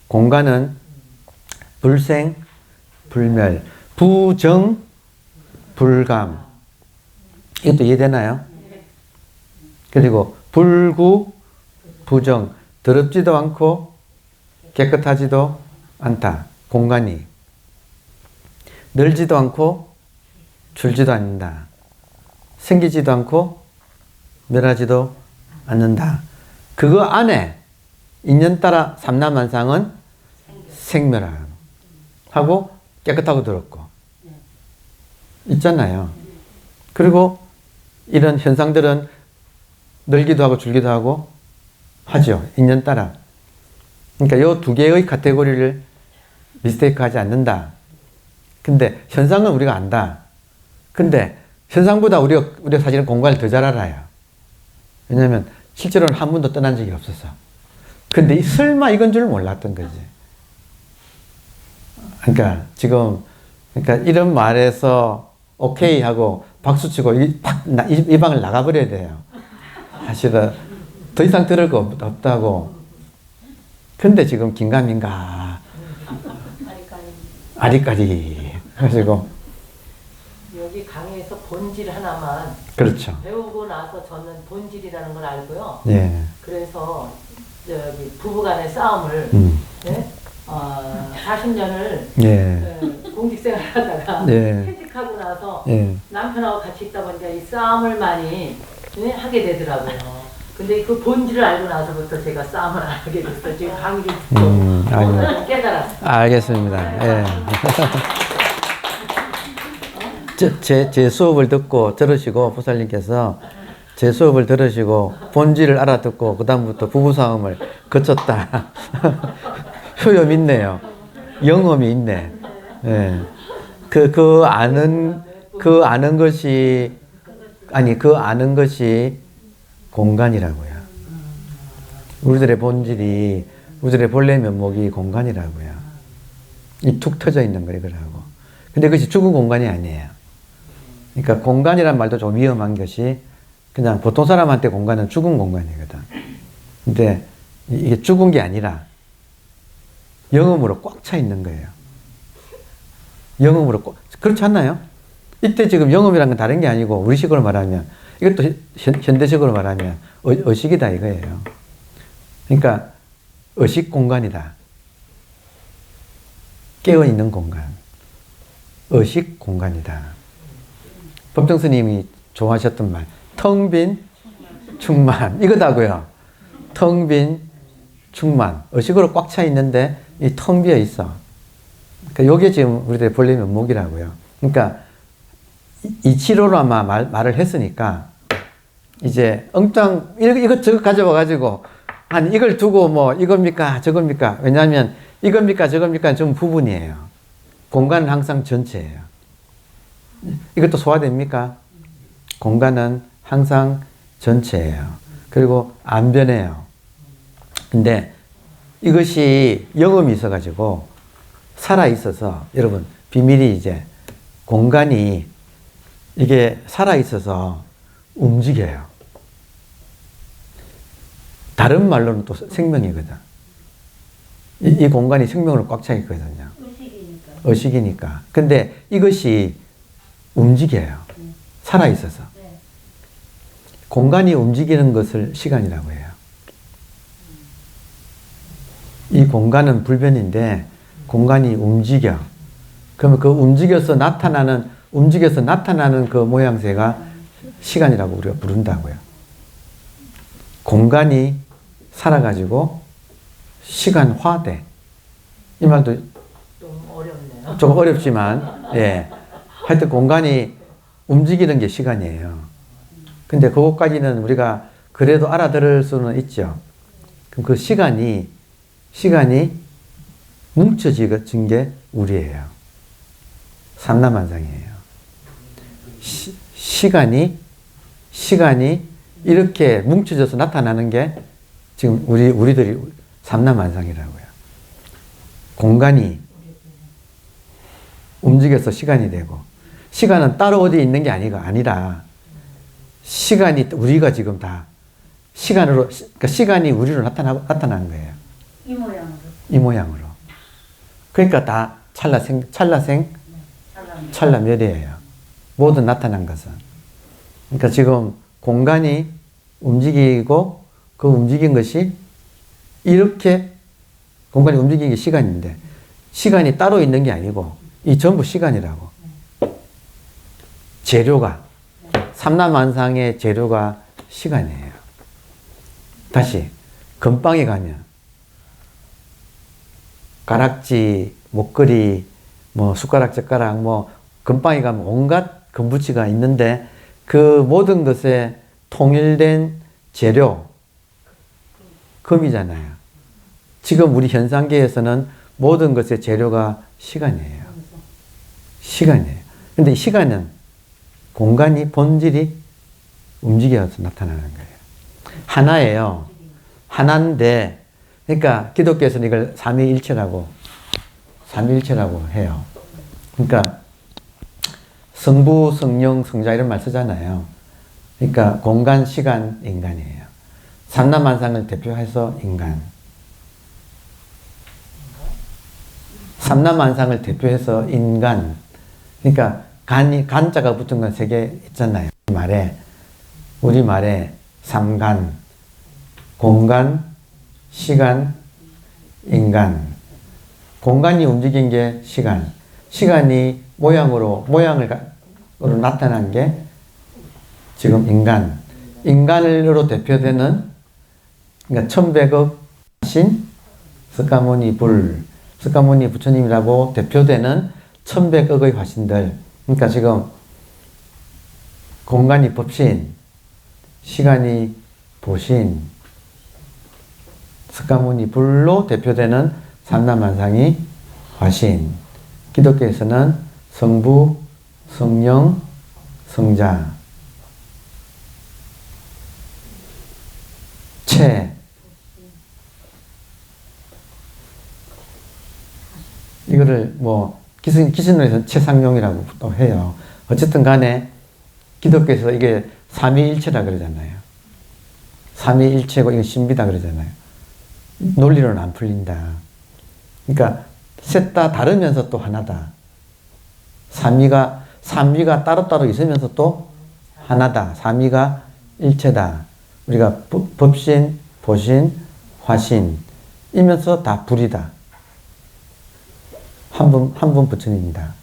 공간은 불생, 불멸. 부정, 불감. 이것도 이해되나요? 그리고 불구, 부정. 더럽지도 않고 깨끗하지도 않다. 공간이. 늘지도 않고 줄지도 않는다. 생기지도 않고 멸하지도 않는다. 그거 안에 인연 따라 삼라만상은 생멸함 하고 깨끗하고 더럽고 있잖아요. 그리고 이런 현상들은 늘기도 하고 줄기도 하고 하죠. 인연 따라. 그러니까 이 두 개의 카테고리를 미스테이크하지 않는다. 근데 현상은 우리가 안다. 근데 현상보다 우리가 사실은 공간을 더 잘 알아요. 왜냐하면 실제로는 한 번도 떠난 적이 없어서. 근데 설마 이건 줄 몰랐던 거지. 그러니까 지금 이런 말에서 오케이 하고 박수 치고 이 방을 나가버려야 돼요. 사실은 더 이상 들을 거 없다고. 근데 지금 긴가민가 아리까리 해가지고 여기 강의에서 본질 하나만 그렇죠. 배우고 나서 저는 본질이라는 걸 알고요. 예. 그래서 저기 부부간의 싸움을 네? 40년을 예. 공직생활 하다가 예. 퇴직하고 나서 예. 남편하고 같이 있다 보니까 이 싸움을 많이 네? 하게 되더라고요. 근데 그 본질을 알고 나서부터 제가 싸움을 안 하게 됐어요. 지금 강의를 듣고 오늘 깨달았어요. 알겠습니다. 예. 제 수업을 듣고 들으시고 부살님께서 제 수업을 들으시고 본질을 알아듣고 그 다음부터 부부싸움을 거쳤다. 효염 있네요. 영험이 있네. 예. 그 아는 것이 공간이라고요. 우리들의 본질이, 우리들의 본래 면목이 공간이라고요. 이 툭 터져 있는 거 이거라고. 근데 그것이 죽은 공간이 아니에요. 그러니까 공간이란 말도 좀 위험한 것이 그냥 보통 사람한테 공간은 죽은 공간이거든. 근데 이게 죽은 게 아니라 영음으로 꽉 차 있는 거예요. 영음으로 그렇지 않나요? 이때 지금 영음이란 건 다른 게 아니고 우리식으로 말하면 이것도 현대식으로 말하면 의식이다 이거예요. 그러니까 의식 공간이다. 깨어있는 공간. 의식 공간이다. 법정 스님이 좋아하셨던 말. 텅 빈 충만. 이거다고요. 텅 빈 충만. 의식으로 꽉 차 있는데 이 텅 비어 있어. 그러니까 이게 지금 우리들의 본래 면목이라고요. 그러니까 이치로로 아마 말을 했으니까 이제 엉뚱 이것저것 가져와 가지고 아니 이걸 두고 뭐 이겁니까 저겁니까 왜냐하면 이겁니까 저겁니까 좀 부분이에요. 공간은 항상 전체예요. 이것도 소화됩니까? 공간은 항상 전체예요. 그리고 안 변해요. 근데 이것이 영음이 있어가지고 살아있어서 여러분 비밀이 이제 공간이 이게 살아있어서 움직여요. 다른 말로는 또 생명이거든. 이 공간이 생명으로 꽉 차 있거든요. 의식이니까. 의식이니까. 근데 이것이 움직여요. 살아있어서. 네. 공간이 움직이는 것을 시간이라고 해요. 이 공간은 불변인데 공간이 움직여. 그러면 그 움직여서 나타나는 그 모양새가 시간이라고 우리가 부른다고요. 공간이 살아가지고 시간화돼. 이 말도 좀 어렵네요. 좀 어렵지만, 예. 하여튼 공간이 움직이는 게 시간이에요. 근데 그것까지는 우리가 그래도 알아들을 수는 있죠. 그럼 그 시간이 뭉쳐진 게 우리예요. 삼라만상이에요. 시간이 이렇게 뭉쳐져서 나타나는 게 지금 우리들이 삼라만상이라고요. 공간이 움직여서 시간이 되고, 시간은 따로 어디 있는 게 아니라, 시간이 우리가 지금 다 그러니까 시간이 우리로 나타나는 거예요. 이 모양으로. 이 모양으로. 그러니까 다 찰나생, 찰나멸이에요. 모든 나타난 것은. 그러니까 지금 공간이 움직이고 그 움직인 것이 이렇게 공간이 움직이는 게 시간인데 시간이 따로 있는 게 아니고 이 전부 시간이라고. 재료가 삼라만상의 재료가 시간이에요. 다시 건빵에 가면 가락지, 목걸이, 뭐 숟가락, 젓가락, 뭐 건빵에 가면 온갖 건부치가 있는데 그 모든 것에 통일된 재료 금이잖아요. 지금 우리 현상계에서는 모든 것의 재료가 시간이에요. 시간이에요. 근데 이 시간은 공간이 본질이 움직여서 나타나는 거예요. 하나예요. 하나인데 그러니까 기독교에서는 이걸 삼위일체라고 해요. 그러니까 성부, 성령, 성자 이런 말 쓰잖아요. 그러니까 공간, 시간, 인간이에요. 삼라만상을 대표해서 인간. 삼라만상을 대표해서 인간. 그러니까 간자가 붙은 건 세 개 있잖아요. 우리 말에 삼간, 공간, 시간, 인간. 공간이 움직인 게 시간. 시간이 모양을 나타난 게 지금 인간. 인간으로 대표되는 그러니까 1100억 신 스가모니 스가모니 부처님이라고 대표되는 1100억의 화신들. 그러니까 지금 공간이 법신, 시간이 보신, 스가모니 불로 대표되는 삼라만상이 화신. 기독교에서는 성부, 성령, 성자, 채. 이거를 뭐 기신론에서는 채상용이라고 또 해요. 어쨌든 간에 기독교에서 이게 삼위일체라 그러잖아요. 삼위일체고 이건 신비다 그러잖아요. 논리로는 안 풀린다. 그러니까 셋 다 다르면서 또 하나다. 삼위가 따로따로 있으면서 또 하나다. 삼위가 일체다. 우리가 법신, 보신, 화신 이면서 다 불이다. 한 분 부처님입니다.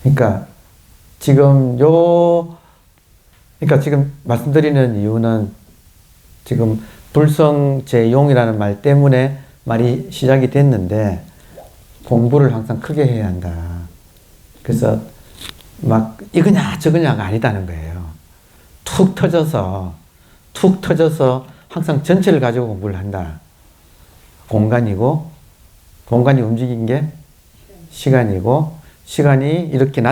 그러니까 지금 말씀드리는 이유는 지금 불성제용이라는 말 때문에 말이 시작이 됐는데 공부를 항상 크게 해야 한다. 그래서 막 이거냐 저거냐가 아니다는 거예요. 툭 터져서 항상 전체를 가지고 공부를 한다. 공간이고 공간이 움직인 게 시간이고, 시간이 이렇게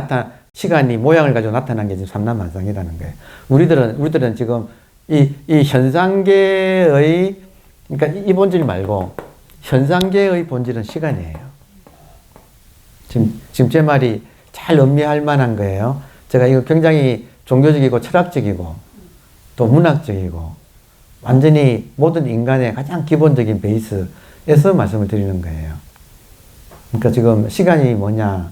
시간이 모양을 가지고 나타난 게 지금 삼라만상이라는 거예요. 우리들은 지금 이 현상계의, 그러니까 이 본질 말고 현상계의 본질은 시간이에요. 지금 제 말이 잘 음미할 만한 거예요. 제가 이거 굉장히 종교적이고 철학적이고 또 문학적이고 완전히 모든 인간의 가장 기본적인 베이스에서 말씀을 드리는 거예요. 그러니까 지금 시간이 뭐냐,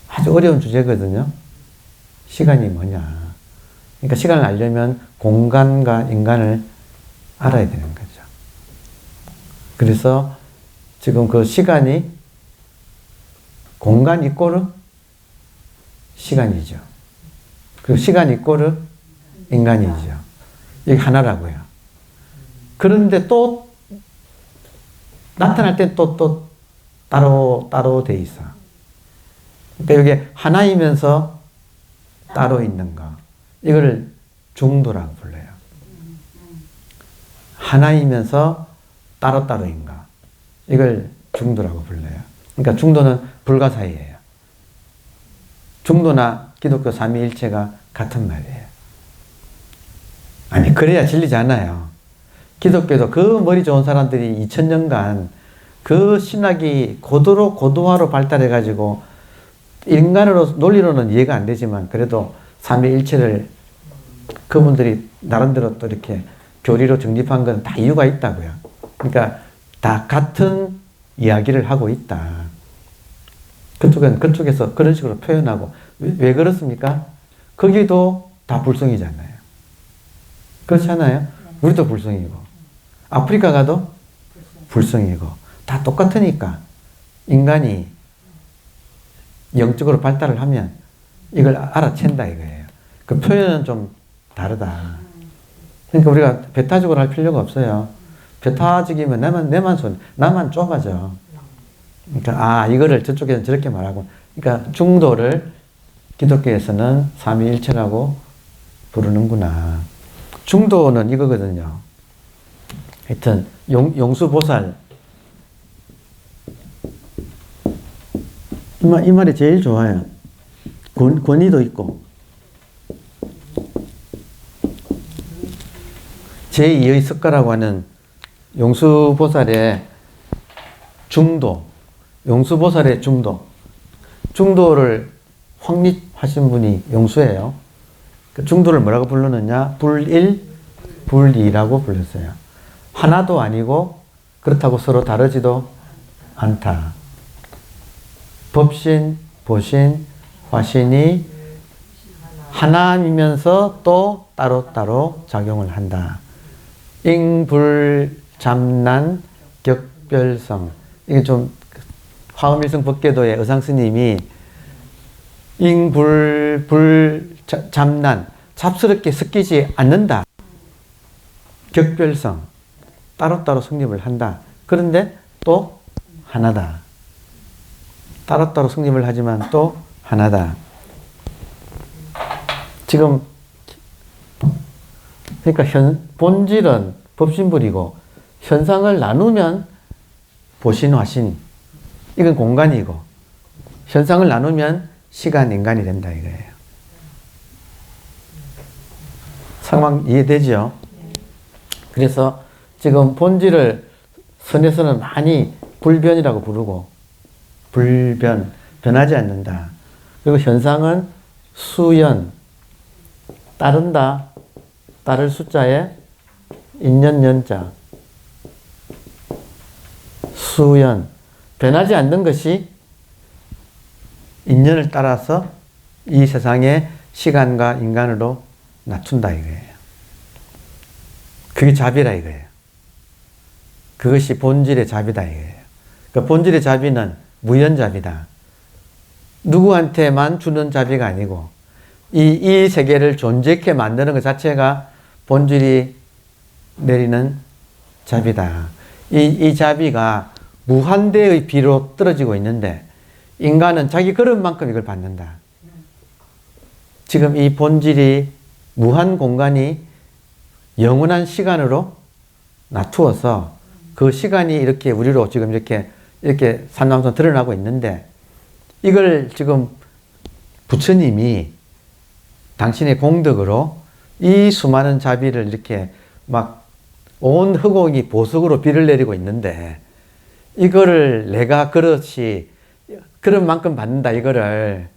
아주 어려운 주제거든요. 시간이 뭐냐. 그러니까 시간을 알려면 공간과 인간을 알아야 되는 거죠. 그래서 지금 그 시간이 공간 이꼬르 시간이죠. 그리고 시간 이꼬르 인간이죠. 이게 하나라고요. 그런데 또 나타날 땐 또 따로 돼 있어. 그러니까 이게 하나이면서 따로 있는 거. 이걸 중도라고 불러요. 하나이면서 따로인 거. 이걸 중도라고 불러요. 그러니까 중도는 불가사의예요. 중도나 기독교 삼위일체가 같은 말이에요. 아니, 그래야 진리잖아요. 기독교도 그 머리 좋은 사람들이 2000년간 그 신학이 고도화로 발달해가지고 논리로는 이해가 안 되지만 그래도 삼위일체를 그분들이 나름대로 또 이렇게 교리로 정립한 건 다 이유가 있다고요. 그러니까 다 같은 이야기를 하고 있다. 그쪽에서 그런 식으로 표현하고. 왜 그렇습니까? 거기도 다 불성이잖아요. 그렇잖아요? 우리도 불성이고, 아프리카 가도 불성이고, 다 똑같으니까 인간이 영적으로 발달을 하면 이걸 알아챈다 이거예요. 그 표현은 좀 다르다. 그러니까 우리가 배타적으로 할 필요가 없어요. 배타적이면 나만 좁아져. 그러니까 이거를 저쪽에서는 저렇게 말하고, 그러니까 중도를 기독교에서는 삼위일체라고 부르는구나. 중도는 이거거든요. 하여튼 용수보살, 이 말이 제일 좋아요. 권위도 있고 제2의 석가라고 하는 용수보살의 용수보살의 중도를 확립하신 분이 용수예요. 그 중도를 뭐라고 부르느냐? 불일, 불이라고 불렀어요. 하나도 아니고 그렇다고 서로 다르지도 않다. 법신, 보신, 화신이 하나이면서 또 따로따로 작용을 한다. 잉불잠난 격별성. 이게 좀 화엄일성 법계도의 의상스님이 잠난, 잡스럽게 섞이지 않는다. 격별성, 따로따로 성립을 한다. 그런데 또 하나다. 따로따로 성립을 하지만 또 하나다. 지금 그러니까 본질은 법신불이고 현상을 나누면 보신화신, 이건 공간이고 현상을 나누면 시간, 인간이 된다 이거예요. 상황 이해되죠? 그래서 지금 본질을 선에서는 많이 불변이라고 부르고, 변하지 않는다. 그리고 현상은 수연, 따른다, 따를 숫자에 인연연자, 수연, 변하지 않는 것이 인연을 따라서 이 세상의 시간과 인간으로 낮춘다 이거예요. 그게 자비라 이거예요. 그것이 본질의 자비다 이거예요. 그러니까 본질의 자비는 무연자비다. 누구한테만 주는 자비가 아니고 이 세계를 존재케 만드는 것 자체가 본질이 내리는 자비다. 이 자비가 무한대의 비로 떨어지고 있는데 인간은 자기 그릇만큼 이걸 받는다. 지금 이 본질이 무한 공간이 영원한 시간으로 낮추어서 그 시간이 이렇게 우리로 지금 이렇게 산남선 드러나고 있는데 이걸 지금 부처님이 당신의 공덕으로 이 수많은 자비를 이렇게 막 온 흑옥이 보석으로 비를 내리고 있는데 이거를 내가 그렇지 그런 만큼 받는다 이거를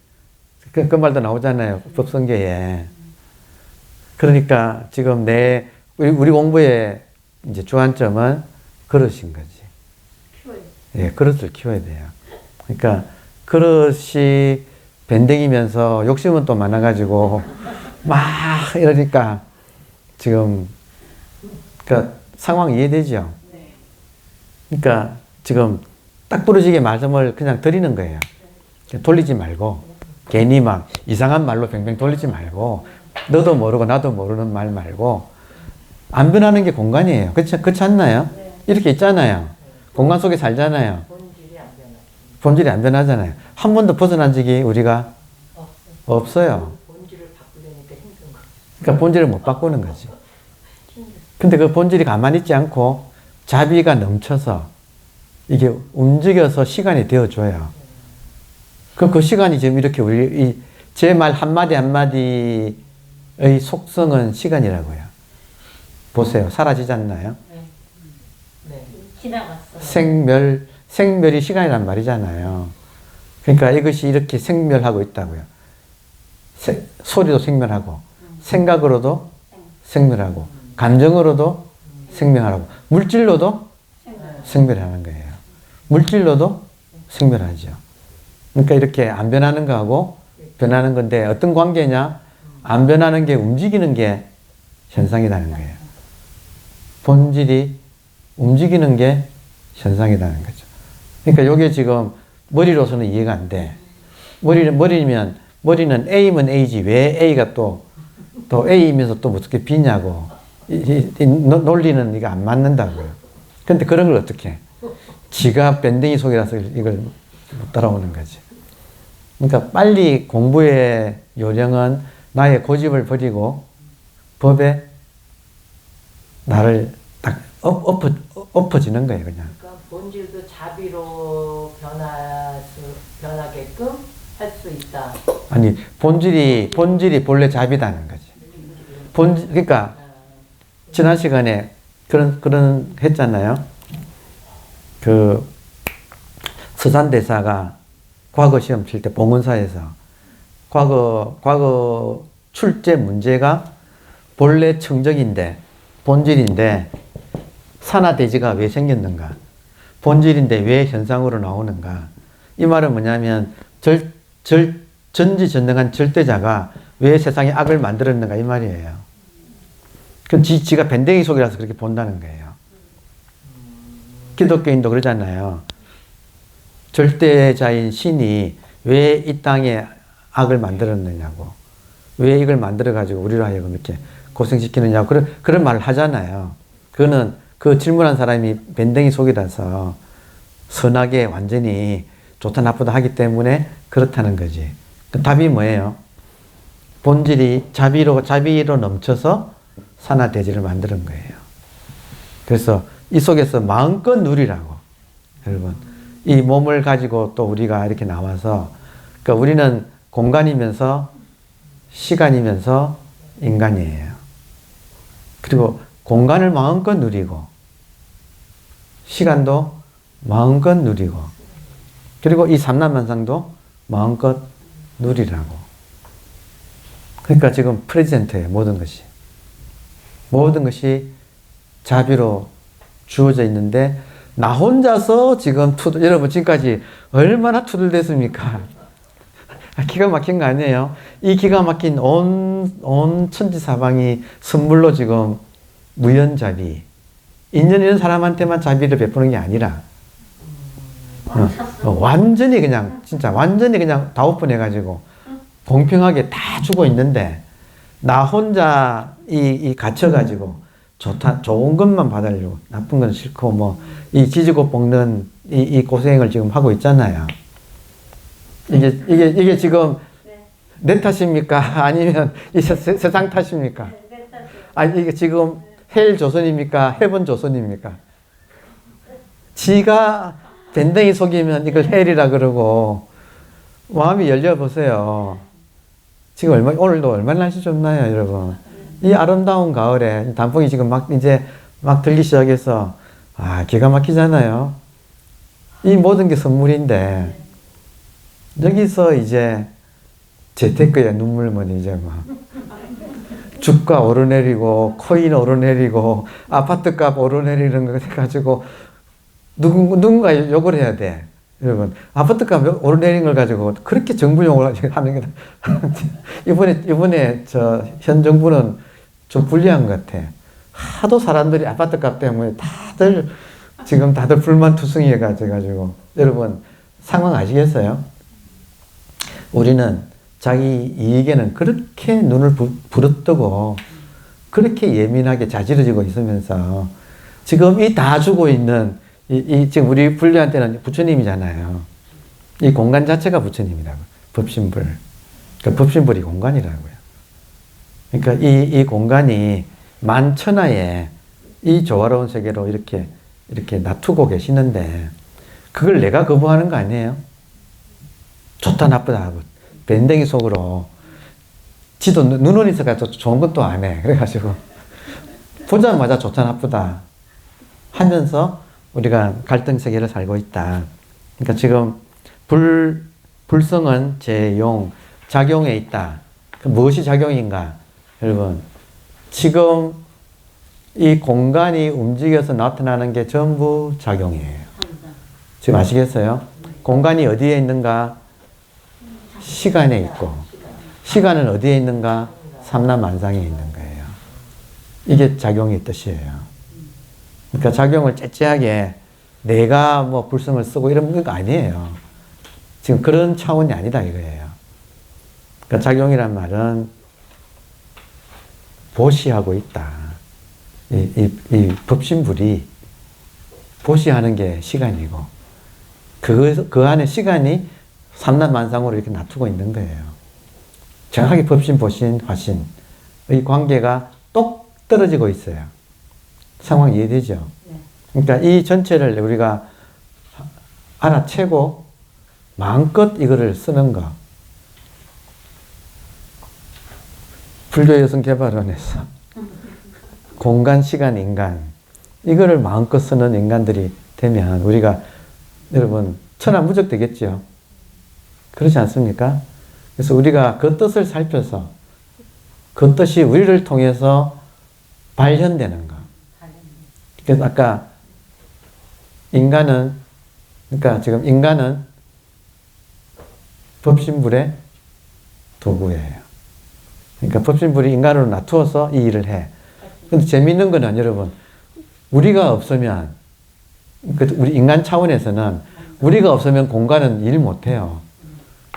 그 말도 나오잖아요 법성계에. 그러니까 지금 우리 공부의 이제 주안점은 그릇인 거지. 예, 그릇을 키워야 돼요. 그러니까 그릇이 밴댕이면서 욕심은 또 많아가지고 막 이러니까 지금 그러니까 상황 이해되죠? 그러니까 지금 딱 부러지게 말씀을 그냥 드리는 거예요. 돌리지 말고 괜히 막 이상한 말로 뱅뱅 돌리지 말고 너도 모르고 나도 모르는 말 말고 안 변하는 게 공간이에요. 그렇지 않나요? 이렇게 있잖아요. 공간 속에 살잖아요. 본질이 안 변하잖아요. 한 번도 벗어난 적이 우리가 없어요. 본질을 바꾸려니까 힘든 거. 그러니까 본질을 못 바꾸는 거지. 근데 그 본질이 가만히 있지 않고 자비가 넘쳐서 이게 움직여서 시간이 되어줘요. 그 시간이 지금 이렇게 제 말 한마디 한마디의 속성은 시간이라고요. 보세요. 사라지지 않나요? 지나갔어요. 생멸이 시간이란 말이잖아요. 그러니까 이것이 이렇게 생멸하고 있다고요. 소리도 생멸하고, 생각으로도 생멸하고, 감정으로도 생멸하고, 물질로도 생멸하는 거예요. 물질로도 생멸하죠. 그러니까 이렇게 안 변하는 거하고 변하는 건데 어떤 관계냐? 안 변하는 게 움직이는 게 현상이라는 거예요. 본질이 움직이는 게 현상이라는 거죠. 그러니까 이게 지금 머리로서는 이해가 안 돼. 머리는 A면 A지 왜 A가 또 A이면서 또 어떻게 B냐고. 이 논리는 이거 안 맞는다고요. 근데 그런 걸 어떻게 해? 지가 밴댕이 속이라서 이걸 못 따라오는 거지. 그러니까 빨리 공부의 요령은 나의 고집을 버리고 법에 나를 딱 엎어지는 거예요, 그냥. 그러니까 본질도 자비로 변하게끔 할 수 있다. 아니, 본질이 본래 자비다는 거지. 그러니까 지난 시간에 그런 했잖아요. 그 서산대사가 과거 시험 칠 때 봉은사에서 과거 출제 문제가 본래 청정인데 본질인데 산화대지가 왜 생겼는가? 본질인데 왜 현상으로 나오는가? 이 말은 뭐냐면 전지전능한 절대자가 왜 세상에 악을 만들었는가 이 말이에요. 그럼 지가 밴댕이 속이라서 그렇게 본다는 거예요. 기독교인도 그러잖아요. 절대자인 신이 왜 이 땅에 악을 만들었느냐고. 왜 이걸 만들어가지고 우리로 하여금 이렇게 고생시키느냐고. 그런 말을 하잖아요. 그거는 그 질문한 사람이 밴댕이 속이라서 선하게 완전히 좋다 나쁘다 하기 때문에 그렇다는 거지. 그 답이 뭐예요? 본질이 자비로 넘쳐서 산화대지를 만드는 거예요. 그래서 이 속에서 마음껏 누리라고. 여러분, 이 몸을 가지고 또 우리가 이렇게 나와서, 그러니까 우리는 공간이면서 시간이면서 인간이에요. 그리고 공간을 마음껏 누리고, 시간도 마음껏 누리고, 그리고 이 삼라만상도 마음껏 누리라고. 그러니까 지금 프레젠트예요, 모든 것이. 모든 것이 자비로 주어져 있는데 나 혼자서 지금 여러분 지금까지 얼마나 투덜댔습니까? 기가 막힌 거 아니에요? 이 기가 막힌 온 천지사방이 선물로 지금 무연자비 인연 있는 사람한테만 자비를 베푸는 게 아니라 완전히 그냥 진짜 완전히 그냥 다 오픈해가지고 공평하게 다 주고 있는데 나 혼자 이 갇혀가지고 좋은 것만 받으려고 나쁜 건 싫고 뭐 이 지지고 볶는 이 고생을 지금 하고 있잖아요. 이게 지금 내 탓입니까? 아니면 이 세상 탓입니까? 아니 이게 지금 헬 조선입니까? 해본 조선입니까? 지가 밴댕이 속이면 이걸 헬이라 그러고, 마음이 열려보세요. 지금 오늘도 얼마나 날씨 좋나요, 여러분? 이 아름다운 가을에 단풍이 지금 이제 막 들기 시작해서, 기가 막히잖아요. 이 모든 게 선물인데, 여기서 이제 재테크의 눈물만 이제 막, 주가 오르내리고, 코인 오르내리고, 아파트값 오르내리는 거 해가지고, 누군가 욕을 해야 돼. 여러분, 아파트값 오르내린 걸 가지고 그렇게 정부 욕을 하는 게, 이번에 현 정부는 좀 불리한 것 같아. 하도 사람들이 아파트값 때문에 다들 불만투성이 해가지고. 여러분, 상황 아시겠어요? 우리는 자기 이익에는 그렇게 눈을 부릅뜨고, 그렇게 예민하게 자지러지고 있으면서, 지금 이 다 주고 있는 지금 우리 불교한테는 부처님이잖아요. 이 공간 자체가 부처님이라고. 법신불. 그러니까 법신불이 공간이라고요. 그러니까 이 공간이 만천하에 이 조화로운 세계로 이렇게 놔두고 계시는데, 그걸 내가 거부하는 거 아니에요? 좋다, 나쁘다 하고. 밴댕이 속으로. 지도 눈은 있어가지고 좋은 것도 안 해. 그래가지고. 보자마자 좋다, 나쁘다 하면서 우리가 갈등 세계를 살고 있다. 그러니까 지금 불성은 제용, 작용에 있다. 무엇이 작용인가? 여러분, 지금 이 공간이 움직여서 나타나는 게 전부 작용이에요. 지금 아시겠어요? 공간이 어디에 있는가? 시간에 있고, 시간은 어디에 있는가? 삼라만상에 있는 거예요. 이게 작용의 뜻이에요. 그러니까 작용을 째째하게 내가 뭐 불성을 쓰고 이런 거 아니에요. 지금 그런 차원이 아니다 이거예요. 그러니까 작용이란 말은 보시하고 있다. 이 법신불이 보시하는 게 시간이고, 그 안에 시간이 삼라만상으로 이렇게 놔두고 있는 거예요. 정확하게 법신, 보신, 화신의 관계가 똑 떨어지고 있어요. 상황 이해되죠? 그러니까 이 전체를 우리가 알아채고 마음껏 이거를 쓰는 거. 불교여성개발원에서 공간, 시간, 인간, 이거를 마음껏 쓰는 인간들이 되면 우리가, 여러분, 천하무적 되겠죠? 그렇지 않습니까? 그래서 우리가 그 뜻을 살펴서 그 뜻이 우리를 통해서 발현되는 거. 그래서 아까 그러니까 지금 인간은 법신불의 도구예요. 그러니까 법신불이 인간으로 놔두어서 이 일을 해. 근데 재미있는 거는 여러분, 우리가 없으면, 우리 인간 차원에서는 우리가 없으면 공간은 일 못해요.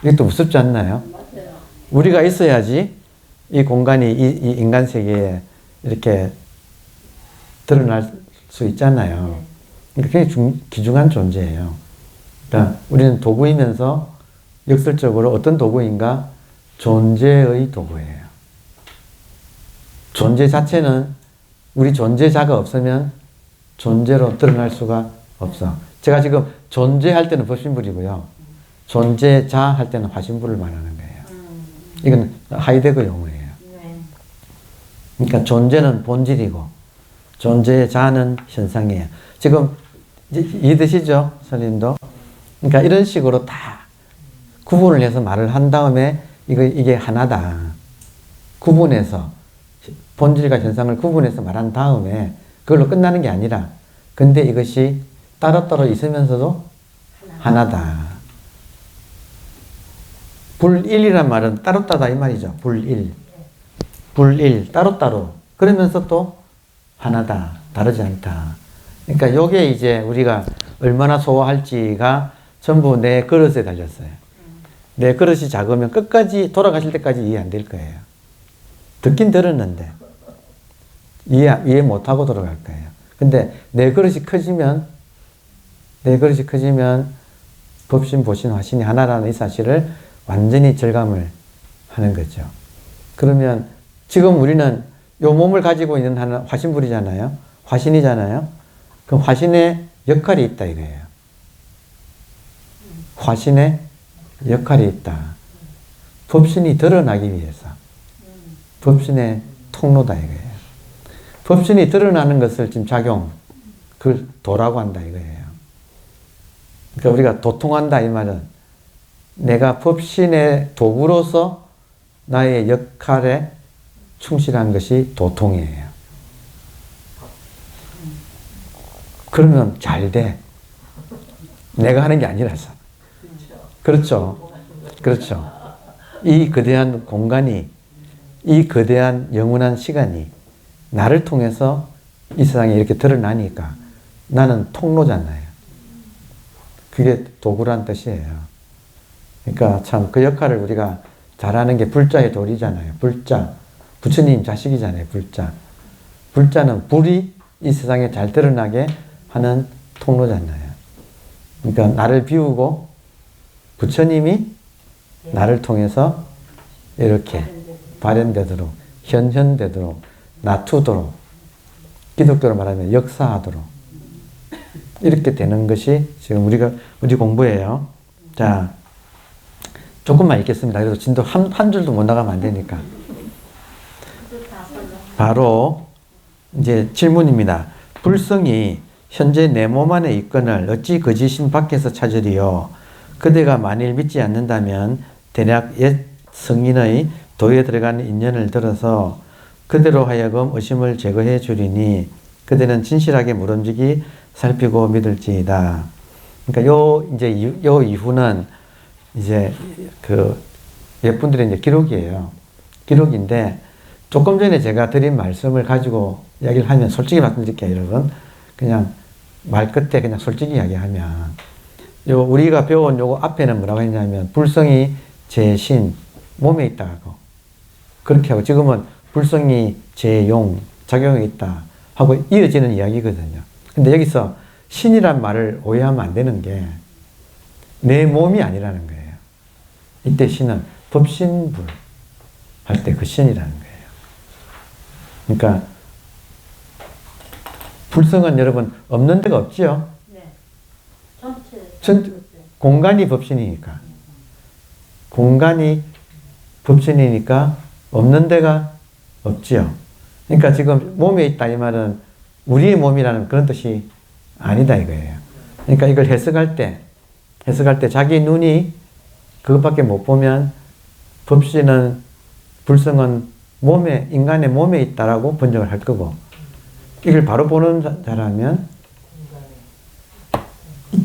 이게 또 우습지 않나요? 우리가 있어야지 이 공간이 이 인간 세계에 이렇게 드러날 수 있잖아요. 그러니까 굉장히 귀중한 존재예요. 그러니까 우리는 도구이면서 역설적으로 어떤 도구인가? 존재의 도구예요. 존재 자체는 우리 존재자가 없으면 존재로 드러날 수가 없어. 제가 지금 존재할 때는 법신불이고요. 존재자 할 때는 화신불을 말하는 거예요. 이건 하이데거 용어예요. 그러니까 존재는 본질이고 존재의 자는 현상이에요. 지금 이해되시죠? 선생님도? 그러니까 이런 식으로 다 구분을 해서 말을 한 다음에 이게 하나다. 구분해서 본질과 현상을 구분해서 말한 다음에 그걸로 끝나는 게 아니라, 근데 이것이 따로따로 있으면서도 하나다. 불일이란 말은 따로따다 이 말이죠. 불일. 불일, 따로따로. 그러면서 또 하나다. 다르지 않다. 그러니까 요게 이제 우리가 얼마나 소화할지가 전부 내 그릇에 달렸어요. 내 그릇이 작으면 끝까지 돌아가실 때까지 이해 안 될 거예요. 듣긴 들었는데 이해 못하고 돌아갈 거예요. 근데 내 그릇이 커지면 법신, 보신, 화신이 하나라는 이 사실을 완전히 절감을 하는 거죠. 그러면 지금 우리는 요 몸을 가지고 있는 하나 화신불이잖아요. 화신이잖아요. 그 화신의 역할이 있다 이거예요. 화신의 역할이 있다. 법신이 드러나기 위해서. 법신의 통로다 이거예요. 법신이 드러나는 것을 지금 작용, 그걸 도라고 한다 이거예요. 그러니까 우리가 도통한다 이 말은 내가 법신의 도구로서 나의 역할에 충실한 것이 도통이에요. 그러면 잘 돼. 내가 하는 게 아니라서. 그렇죠. 그렇죠. 이 거대한 공간이, 이 거대한 영원한 시간이 나를 통해서 이 세상에 이렇게 드러나니까 나는 통로잖아요. 그게 도구란 뜻이에요. 그러니까 참 그 역할을 우리가 잘하는 게 불자의 도리잖아요. 불자. 부처님 자식이잖아요. 불자. 불자는 불이 이 세상에 잘 드러나게 하는 통로잖아요. 그러니까 나를 비우고 부처님이 나를 통해서 이렇게 발현되도록, 현현되도록, 나투도록, 기독교로 말하면 역사하도록 이렇게 되는 것이 지금 우리 공부예요. 자, 조금만 읽겠습니다. 그래도 진도 한 줄도 못 나가면 안 되니까. 바로 이제 질문입니다. 불성이 현재 내 몸 안에 있거늘 어찌 거짓인 밖에서 찾으리요? 그대가 만일 믿지 않는다면 대략 옛 성인의 도에 들어가는 인연을 들어서 그대로 하여금 의심을 제거해 주리니 그대는 진실하게 물음직이 살피고 믿을지이다. 그러니까 요 이후는 이제 그 예쁜들의 이제 기록이에요. 기록인데 조금 전에 제가 드린 말씀을 가지고 이야기를 하면 솔직히 말씀드릴게요, 여러분. 그냥 말 끝에 그냥 솔직히 이야기하면 우리가 배운 요거 앞에는 뭐라고 했냐면 불성이 제신 몸에 있다고 그렇게 하고 지금은 불성이 제용 작용에 있다 하고 이어지는 이야기거든요. 근데 여기서 신이란 말을 오해하면 안 되는 게 내 몸이 아니라는 거예요. 이때 신은 법신불 할 때 그 신이라는 거예요. 그러니까 불성은 여러분 없는 데가 없지요. 네. 전체. 공간이 법신이니까. 공간이 법신이니까 없는 데가 없지요. 그러니까 지금 몸에 있다 이 말은 우리의 몸이라는 그런 뜻이 아니다 이거예요. 그러니까 이걸 해석할 때 자기 눈이 그것밖에 못 보면 법신은 불성은 인간의 몸에 있다라고 번역을 할 거고 이걸 바로 보는 사람은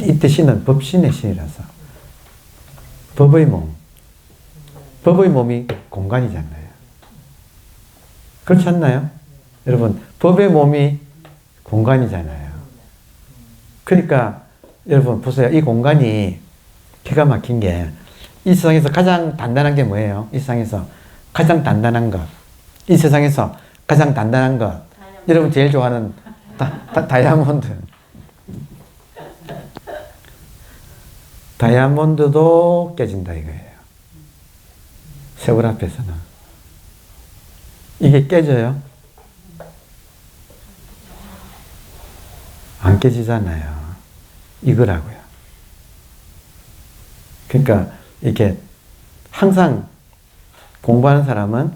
이때 신은 법신의 신이라서 법의 몸이 공간이잖아요. 그렇지 않나요? 여러분 법의 몸이 공간이잖아요. 그러니까 여러분 보세요. 이 공간이 기가 막힌 게 이 세상에서 가장 단단한 게 뭐예요? 이 세상에서 가장 단단한 것. 이 세상에서 가장 단단한 것. 여러분 제일 좋아하는 다이아몬드. 다이아몬드도 깨진다 이거예요. 세월 앞에서는. 이게 깨져요? 안 깨지잖아요. 이거라고요. 그러니까 이렇게 항상 공부하는 사람은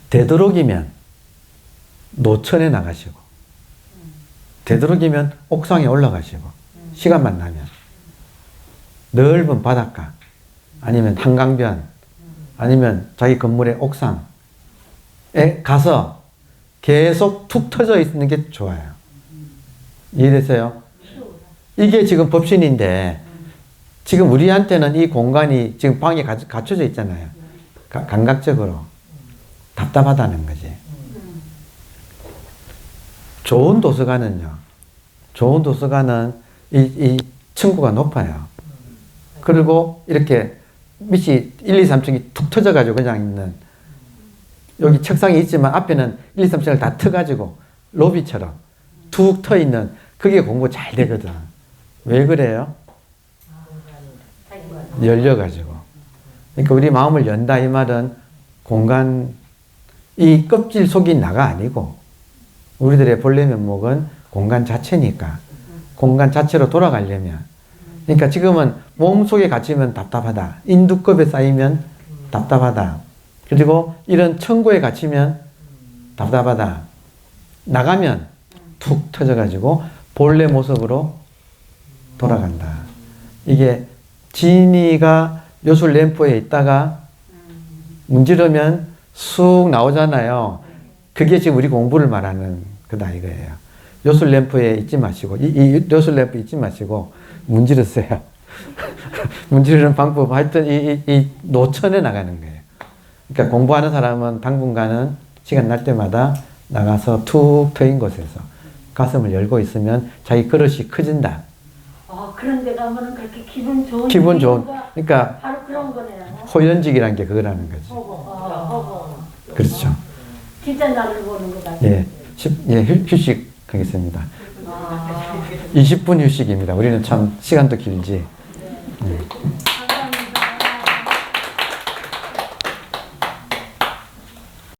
되도록이면 노천에 나가시고 되도록이면 옥상에 올라가시고 시간만 나면 넓은 바닷가 아니면 한강변 아니면 자기 건물의 옥상에 가서 계속 툭 터져 있는 게 좋아요. 이해되세요? 이게 지금 법신인데 지금 우리한테는 이 공간이 지금 방에 갖춰져 있잖아요. 감각적으로 답답하다는 거지. 좋은 도서관은 이 층고가 높아요. 그리고 이렇게 밑이 1, 2, 3층이 툭 터져가지고 그냥 있는 여기 책상이 있지만 앞에는 1, 2, 3층을 다 터가지고 로비처럼 툭 터 있는 그게 공부 잘 되거든. 왜 그래요? 열려가지고. 그러니까 우리 마음을 연다 이 말은 공간, 이 껍질 속이 나가 아니고 우리들의 본래 면목은 공간 자체니까 공간 자체로 돌아가려면. 그러니까 지금은 몸속에 갇히면 답답하다. 인두껍에 쌓이면 답답하다. 그리고 이런 천고에 갇히면 답답하다. 나가면 툭 터져가지고 본래 모습으로 돌아간다. 이게 진이가 요술 램프에 있다가 문지르면 쑥 나오잖아요. 그게 지금 우리 공부를 말하는 거다 이거예요. 요술 램프에 있지 마시고 이 요술 램프 있지 마시고 문지르세요. 문지르는 방법 하여튼 이 노천에 나가는 거예요. 그러니까 공부하는 사람은 당분간은 시간 날 때마다 나가서 툭 트인 곳에서 가슴을 열고 있으면 자기 그릇이 커진다. 그런 데 가면은 그렇게 기분 좋은 기분 좋은. 기분과 그러니까 바로 그런 거네요. 호연직이라는 게 그거라는 거지. 그렇죠. 진짜 나를 보는 거 같아. 예, 휴식하겠습니다. 20분 휴식입니다. 우리는 참 시간도 길지. 예.